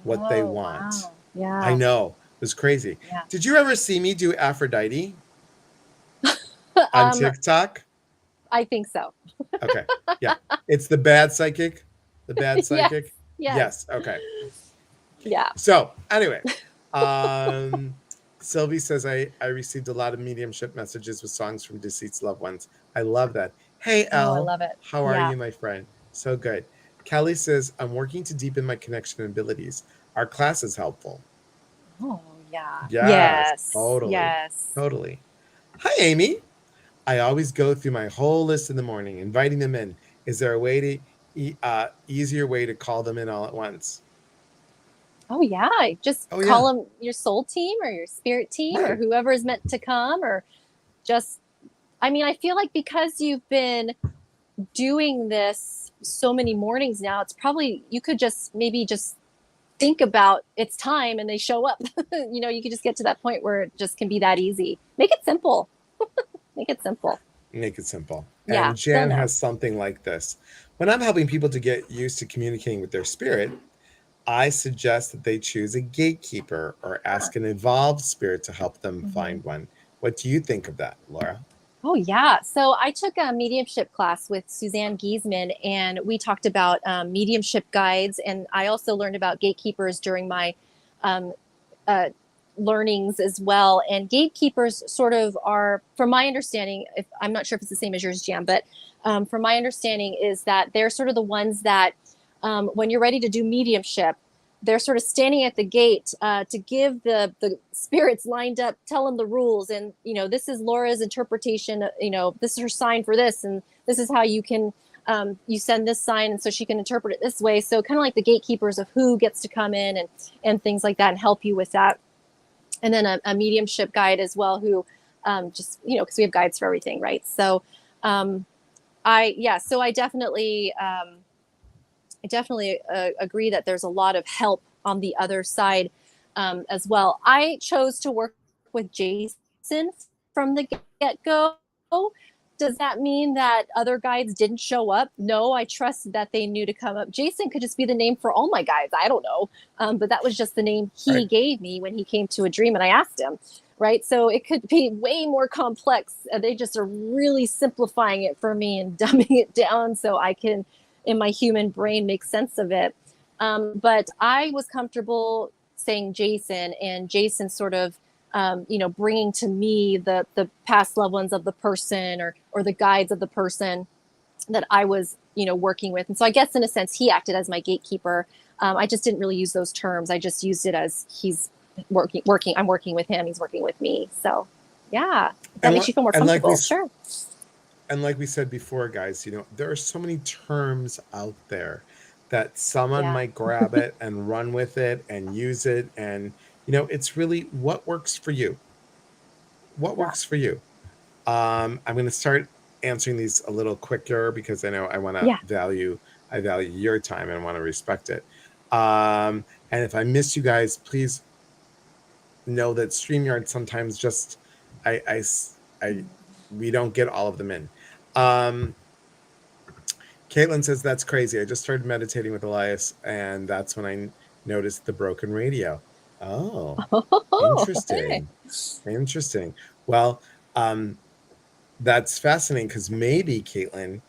what they Oh, want. wow. I Yeah. know. It was crazy. Yeah. Did you ever see me do Aphrodite on um, TikTok? I think so. Okay. Yeah. It's the bad psychic. The bad Yes. psychic. Yes. Yes. Okay. Okay. Yeah. So anyway, um, Sylvie says I received a lot of mediumship messages with songs from deceased loved ones. I love that. Hey Oh, I Elle, love it. how are Yeah. you, my friend? So good. Kelly says I'm working to deepen my connection and abilities. Our class is helpful. Oh, yeah. Yes, Yes. totally, Yes. totally. Hi, Amy. I always go through my whole list in the morning, inviting them in. Is there a way to easier way to call them in all at once? Oh, yeah. Just Oh call yeah, them your soul team or your spirit team or right. whoever is meant to come or just, I mean, I feel like because you've been doing this so many mornings now, it's probably, you could just maybe just think about it's time and they show up. You could just get to that point where it just can be that easy. Make it simple. Make it simple. Make it simple. Yeah, And they'll Jan know. has something like this. When I'm helping people to get used to communicating with their spirit, I suggest that they choose a gatekeeper or Huh. ask an evolved spirit to help them Mm-hmm. find one. What do you think of that, Laura? Oh, yeah. So I took a mediumship class with Suzanne Giesman, and we talked about mediumship guides. And I also learned about gatekeepers during my um, uh, learnings as well. And gatekeepers sort of are, from my understanding, if I'm not sure if it's the same as yours, Jam, but from my understanding is that they're sort of the ones that when you're ready to do mediumship, they're sort of standing at the gate to give the spirits lined up, tell them the rules, and this is Laura's interpretation. This is her sign for this, and this is how you can you send this sign, and so she can interpret it this way. So kind of like the gatekeepers of who gets to come in and things like that, and help you with that. And then a mediumship guide as well, who just because we have guides for everything, right? So so I definitely agree that there's a lot of help on the other side as well. I chose to work with Jason from the get go. Does that mean that other guides didn't show up? No, I trust that they knew to come up. Jason could just be the name for all my guides. I don't know. But that was just the name he Right. gave me when he came to a dream and I asked him. Right. So it could be way more complex. They just are really simplifying it for me and dumbing it down so I can in my human brain make sense of it. But I was comfortable saying Jason, and Jason sort of, bringing to me the past loved ones of the person or the guides of the person that I was, working with. And so I guess in a sense he acted as my gatekeeper. I just didn't really use those terms. I just used it as he's working. I'm working with him. He's working with me. So yeah, if that And makes you feel more and like we comfortable. Sure. and like we said before, guys, there are so many terms out there that someone Yeah. might grab it and run with it and use it, and it's really what works for you. What Yeah. works for you? I'm going to start answering these a little quicker because I know I want to Yeah. value I value your time and want to respect it. And if I miss you guys, please know that StreamYard sometimes just I I I we don't get all of them in. Um, Caitlin says that's crazy. I just started meditating with Elias, and that's when I noticed the broken radio. Oh, Oh, hey. interesting. Interesting. Well, um, that's fascinating because maybe, Caitlin,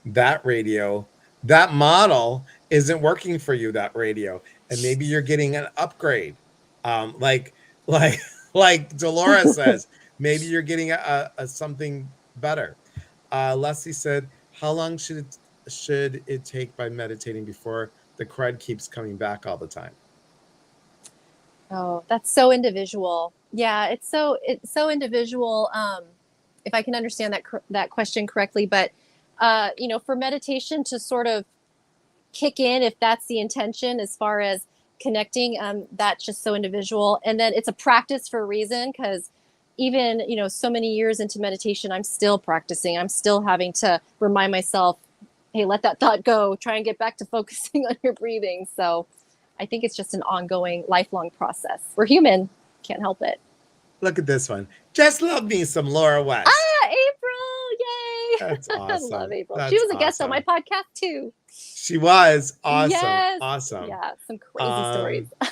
that radio, that model isn't working for you, that radio. And maybe you're getting an upgrade. Like, like, like Dolores says, maybe you're getting a something better. Leslie said, how long should it take by meditating before the crud keeps coming back all the time? Oh, that's so individual. Yeah, it's so individual. If I can understand that question correctly, but for meditation to sort of kick in, if that's the intention, as far as connecting, that's just so individual. And then it's a practice for a reason, because even so many years into meditation, I'm still practicing. I'm still having to remind myself, hey, let that thought go. Try and get back to focusing on your breathing. So I think it's just an ongoing, lifelong process. We're human, can't help it. Look at this one. Just love me some Laura West. Ah, April, yay! That's I love awesome. April. She That's was a guest on my awesome. podcast too. She was awesome. Yes, Awesome. yeah, some crazy stories. Um,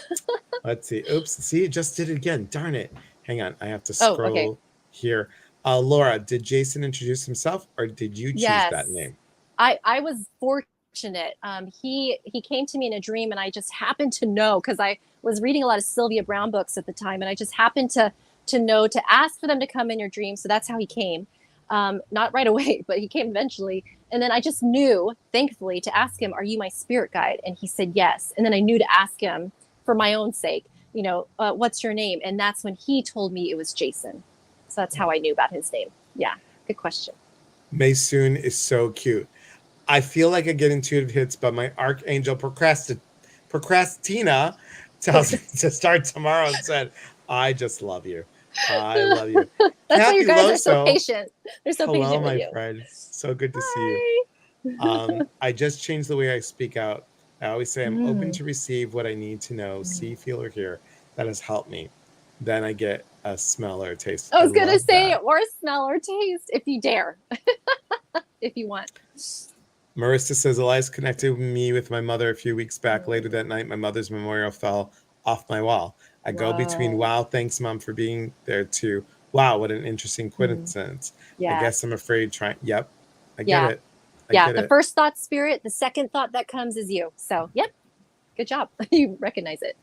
let's see. Oops. See, it just did it again. Darn it. Hang on. I have to Oh, okay. scroll here. Laura, did Jason introduce himself or did you choose that Yes, name? I was fortunate. He came to me in a dream, and I just happened to know, because I was reading a lot of Sylvia Browne books at the time, and I just happened to know to ask for them to come in your dream. So that's how he came. Not right away, but he came eventually. And then I just knew, thankfully, to ask him, "Are you my spirit guide?" And he said yes. And then I knew to ask him for my own sake, what's your name? And that's when he told me it was Jason. So that's how I knew about his name. Yeah, good question. Maysoon is so cute. I feel like I get intuitive hits, but my archangel procrastina tells me to start tomorrow and said, I just love you. I love you. That's why you Kathy guys are so Loso, patient. They're so hello, patient with my you. friend. So good to see you. Hi. I just changed the way I speak out. I always say I'm open Mm. to receive what I need to know, see, feel, or hear. That has helped me. Then I get a smell or a taste. I I was gonna love say, that. or smell or taste, if you dare, if you want. Marissa says Elias connected me with my mother a few weeks back. Later Mm. that night, my mother's memorial fell off my wall. I go between, Whoa. wow, thanks, mom, for being there, to, wow, what an interesting Mm. coincidence. I guess I'm Yes. afraid trying. Yep, I get Yeah. it. I Yeah. get The it. first thought, spirit. The second thought that comes is you. So, yep. Good job. You recognize it.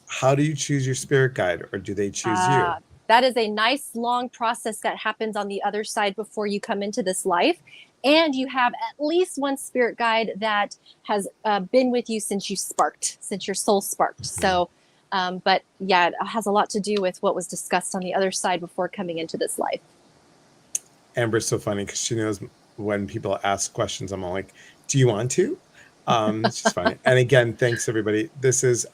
How do you choose your spirit guide, or do they choose you? Ah, that is a nice long process that happens on the other side before you come into this life. And you have at least one spirit guide that has been with you since you sparked, since your soul sparked. So, but yeah, it has a lot to do with what was discussed on the other side before coming into this life. Amber's so funny because she knows when people ask questions, I'm all like, "Do you want to?" It's just funny. And again, thanks everybody. This is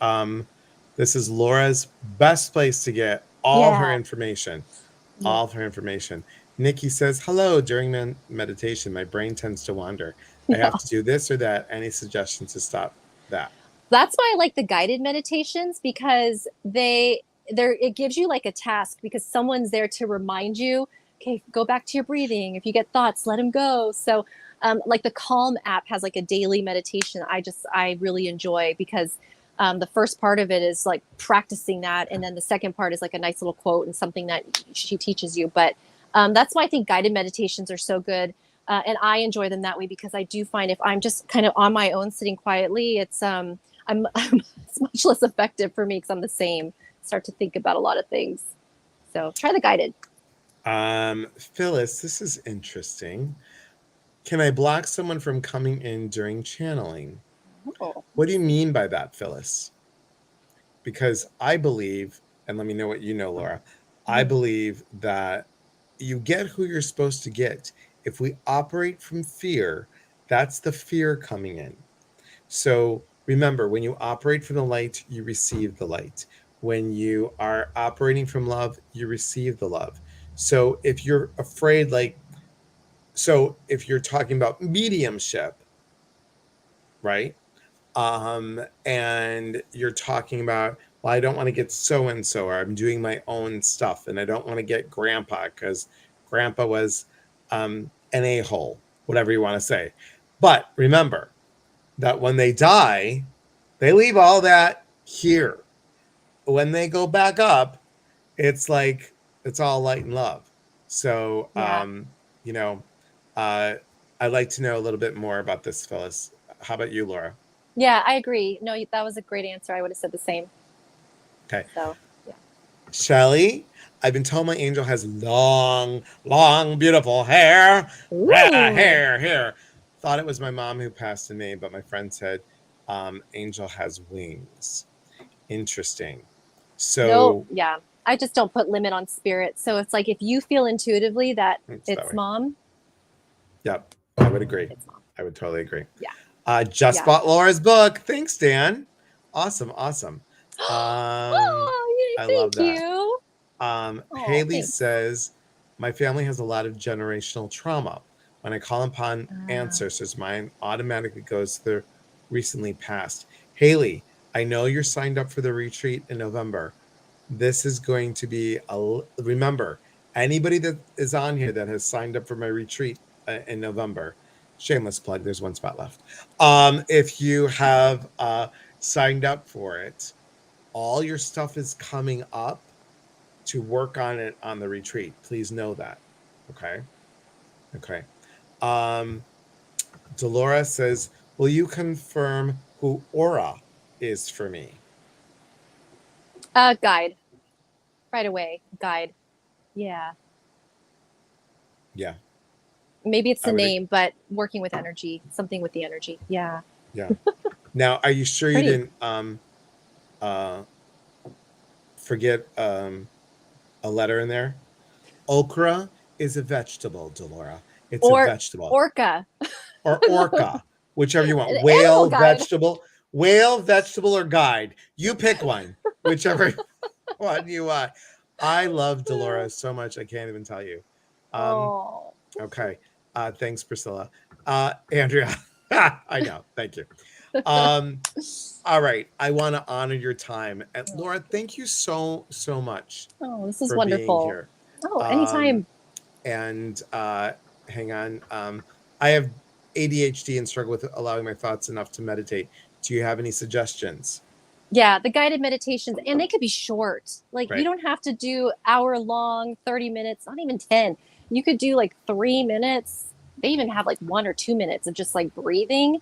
Laura's best place to get all her Yeah. information. Yeah. All of her information. Nikki says, "Hello. During meditation, my brain tends to wander. I have Yeah. to do this or that. Any suggestions to stop that?" That's why I like the guided meditations, because it gives you like a task, because someone's there to remind you, okay, go back to your breathing. If you get thoughts, let them go. So like the Calm app has like a daily meditation. I really enjoy, because the first part of it is like practicing that, and then the second part is like a nice little quote and something that she teaches you. But that's why I think guided meditations are so good. And I enjoy them that way, because I do find if I'm just kind of on my own sitting quietly, it's much less effective for me, because I'm the same. Start to think about a lot of things. So try the guided. Phyllis, this is interesting. Can I block someone from coming in during channeling? Oh, What do let's you see. mean by that, Phyllis? Because I believe, and let me know what you know, Laura, I Mm. believe that you get who you're supposed to get. If we operate from fear, that's the fear coming in. So remember, when you operate from the light, you receive the light. When you are operating from love, you receive the love. So if you're afraid, like, so if you're talking about mediumship, right? And you're talking about, well, I don't want to get so and so, or I'm doing my own stuff, and I don't want to get grandpa because grandpa was an a-hole, whatever you want to say. But remember that when they die, they leave all that here. When they go back up, it's like it's all light and love. So, Yeah. you know, uh, I'd like to know a little bit more about this, Phyllis. How about you, Laura? Yeah, I agree. No, that was a great answer. I would have said the same. Okay. So, yeah. Shelly, I've been told my angel has long, long, beautiful hair. Ooh. Hair. Thought it was my mom who passed in me, but my friend said angel has wings. Interesting. No, So, yeah. I just don't put limit on spirit. So it's like if you feel intuitively that it's that it's way. mom, Yep, I would agree. it's mom. I would totally agree. Yeah. Just Yeah. bought Laura's book. Thanks, Dan. Awesome. Oh, I love thank that. you. Oh, Haley thanks. says, my family has a lot of generational trauma. When I call upon ancestors, mine automatically goes to the recently passed. Haley, I know you're signed up for the retreat in November. This is going to be remember, anybody that is on here that has signed up for my retreat in November, shameless plug, there's one spot left. If you have signed up for it, all your stuff is coming up to work on it on the retreat. Please know that. Okay. Okay. Um, Dolores says, will you confirm who Aura is for me? Guide. Right away. Guide. Yeah. Yeah. Maybe it's I the would. name, but working with energy, something with the energy. Yeah. Yeah. Now, are you sure you Pretty. didn't uh, forget a letter in there? Okra is a vegetable, Delora. It's a Or vegetable. orca. Or orca, whichever you want. An animal guide. Whale, vegetable, or guide. You pick one, whichever one you want. I love Delora so much, I can't even tell you. Um, Oh. okay. Thanks, Priscilla. Andrea, I know. Thank you. Um, all right. I want to honor your time. And Laura, thank you so much Oh, this is for being wonderful. here. Oh, Um, anytime. and hang on. I have ADHD and struggle with allowing my thoughts enough to meditate. Do you have any suggestions? Yeah, the guided meditations, and they could be short. Like you Right. don't have to do hour long, 30 minutes, not even 10. You could do like 3 minutes. They even have like 1 or 2 minutes of just like breathing.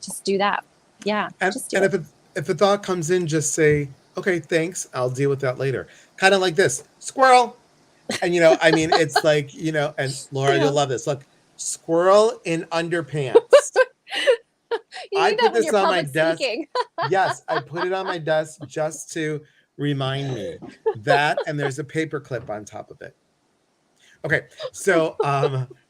Just do that. Yeah, just do And it. if a thought comes in, just say, okay, thanks. I'll deal with that later. Kind of like this squirrel. And I mean, it's like, and Laura, Yeah. you'll love this. Look, squirrel in underpants. You I need that put when this you're on my public desk. speaking. Yes, I put it on my desk just to remind me that, and there's a paper clip on top of it. Okay, so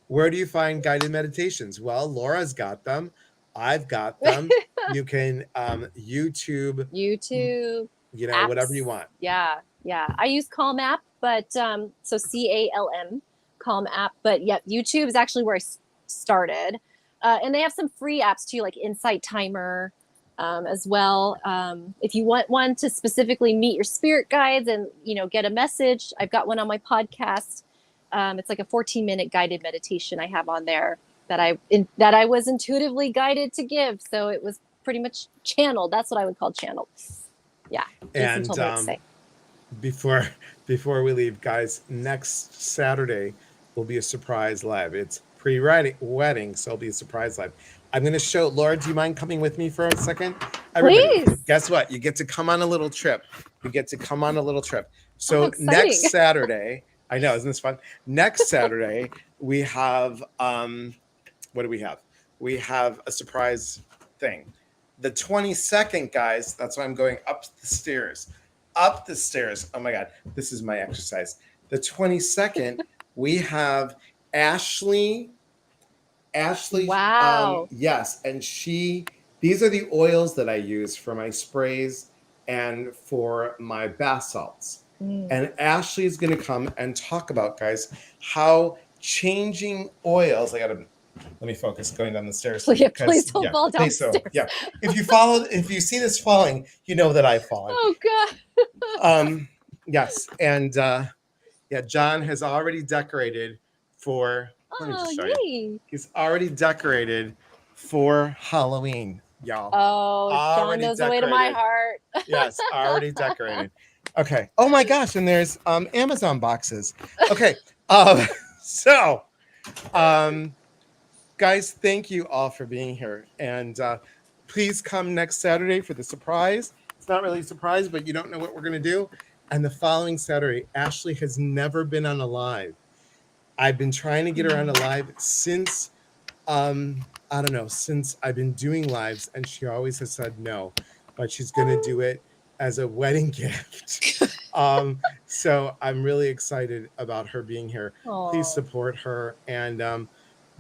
where do you find guided meditations? Well, Laura's got them. I've got them. You can YouTube, YouTube, whatever you apps. want. Yeah, yeah. I use Calm app, but so CALM, Calm app. But yeah, YouTube is actually where I started, and they have some free apps too, like Insight Timer, as well. If you want one to specifically meet your spirit guides and get a message, I've got one on my podcast. It's like a 14-minute guided meditation I have on there that I was intuitively guided to give. So it was pretty much channeled. That's what I would call channeled. Yeah, Jason And told me what to say. before before we leave, guys, next Saturday will be a surprise live. It's pre-wedding, so it'll be a surprise live. I'm going to show Laura. Do you mind coming with me for a second? Everybody, Please. guess what? You get to come on a little trip. You get to come on a little trip. Oh, So exciting. next Saturday, I know, isn't this fun? Next Saturday, we have what do we have? We have a surprise thing. The 22nd, guys, that's why I'm going up the stairs. Up the stairs. Oh my God, this is my exercise. The 22nd, we have Ashley. Wow. Yes, and these are the oils that I use for my sprays and for my bath salts. Mm. And Ashley is going to come and talk about, guys, how changing oils. I got to Let me focus going down the stairs. Please don't fall please downstairs. don't. Yeah. If you see this falling, you know that I've fallen. Oh God. Yes. And yeah, John has already decorated for, let me just show you. He's already decorated for Halloween, y'all. Oh, John knows the way to my heart. Yes, already decorated. Okay. Oh my gosh, and there's Amazon boxes. Okay. So guys, thank you all for being here. And please come next Saturday for the surprise. It's not really a surprise, but you don't know what we're going to do. And the following Saturday, Ashley has never been on a live. I've been trying to get her on a live since, I don't know, since I've been doing lives, and she always has said no, but she's going to do it as a wedding gift. So I'm really excited about her being here. Aww. Please support her. And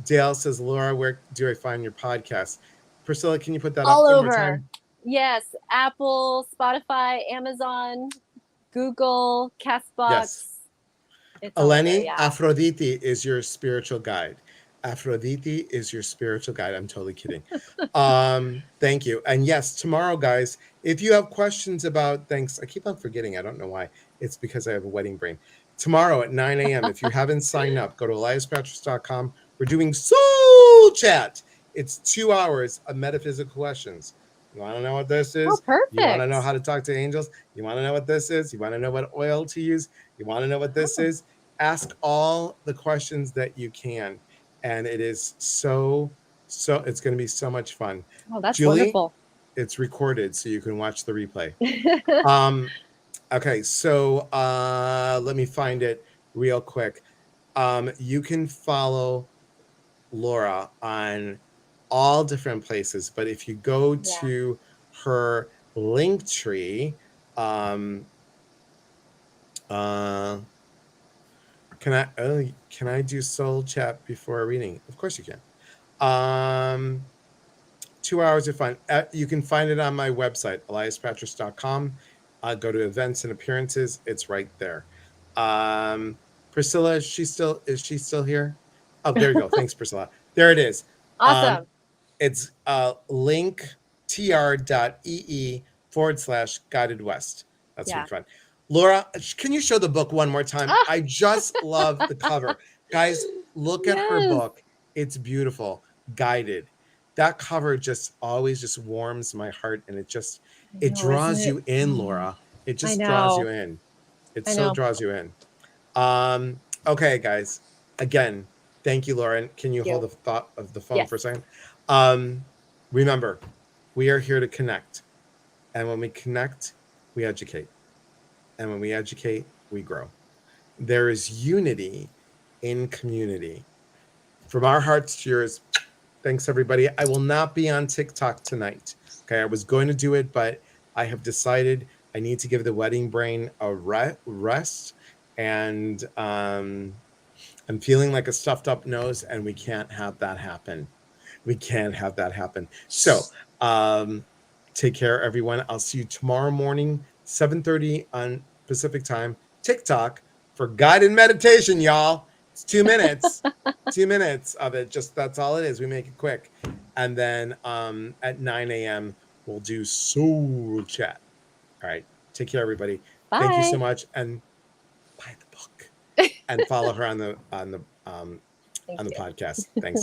Dale says, Laura, where do I find your podcast? Priscilla, can you put that all up over? One more time? Yes, Apple, Spotify, Amazon, Google, Castbox. Yes. Eleni, yeah. Aphrodite is your spiritual guide. Aphrodite is your spiritual guide. I'm totally kidding. Thank you. And yes, tomorrow, guys, if you have questions about, thanks, I keep on forgetting. I don't know why. It's because I have a wedding brain. Tomorrow at 9 a.m., if you haven't signed up, go to eliaspatrice.com. We're doing Soul Chat. It's 2 hours of metaphysical questions. You want to know what this is? Oh, perfect. You want to know how to talk to angels? You want to know what this is? You want to know what oil to use? You want to know what this is? Ask all the questions that you can. And it is so it's going to be so much fun. Oh, that's Julie, wonderful. It's recorded so you can watch the replay. Okay, so let me find it real quick. You can follow Laura on all different places, but if you go to her link tree, can I do soul chat before a reading? Of course you can. 2 hours of fun. You can find it on my website, eliaspatrice.com. Go to events and appearances. It's right there. Priscilla, is she still here? Oh, there you go. Thanks, Priscilla. There it is. Awesome. It's linktr.ee/guided west. That's really fun. Laura, can you show the book one more time? I just love the cover. Guys, look at her book. It's beautiful. Guided. That cover just always just warms my heart, and it draws you in, Laura. It just draws you in. It so draws you in. Okay, guys. Again, thank you, Lauren. Can you hold the thought of the phone for a second? Remember, we are here to connect. And when we connect, we educate. And when we educate, we grow. There is unity in community. From our hearts to yours, thanks, everybody. I will not be on TikTok tonight. Okay, I was going to do it, but I have decided I need to give the wedding brain a rest. And I'm feeling like a stuffed up nose, and we can't have that happen. We can't have that happen. So take care, everyone. I'll see you tomorrow morning, 7:30 on Pacific time, TikTok, for guided meditation, y'all. It's 2 minutes. 2 minutes of it. Just that's all it is. We make it quick. And then at 9 a.m. we'll do soul chat. All right. Take care, everybody. Bye. Thank you so much. And buy the book and follow her on the podcast. Thanks.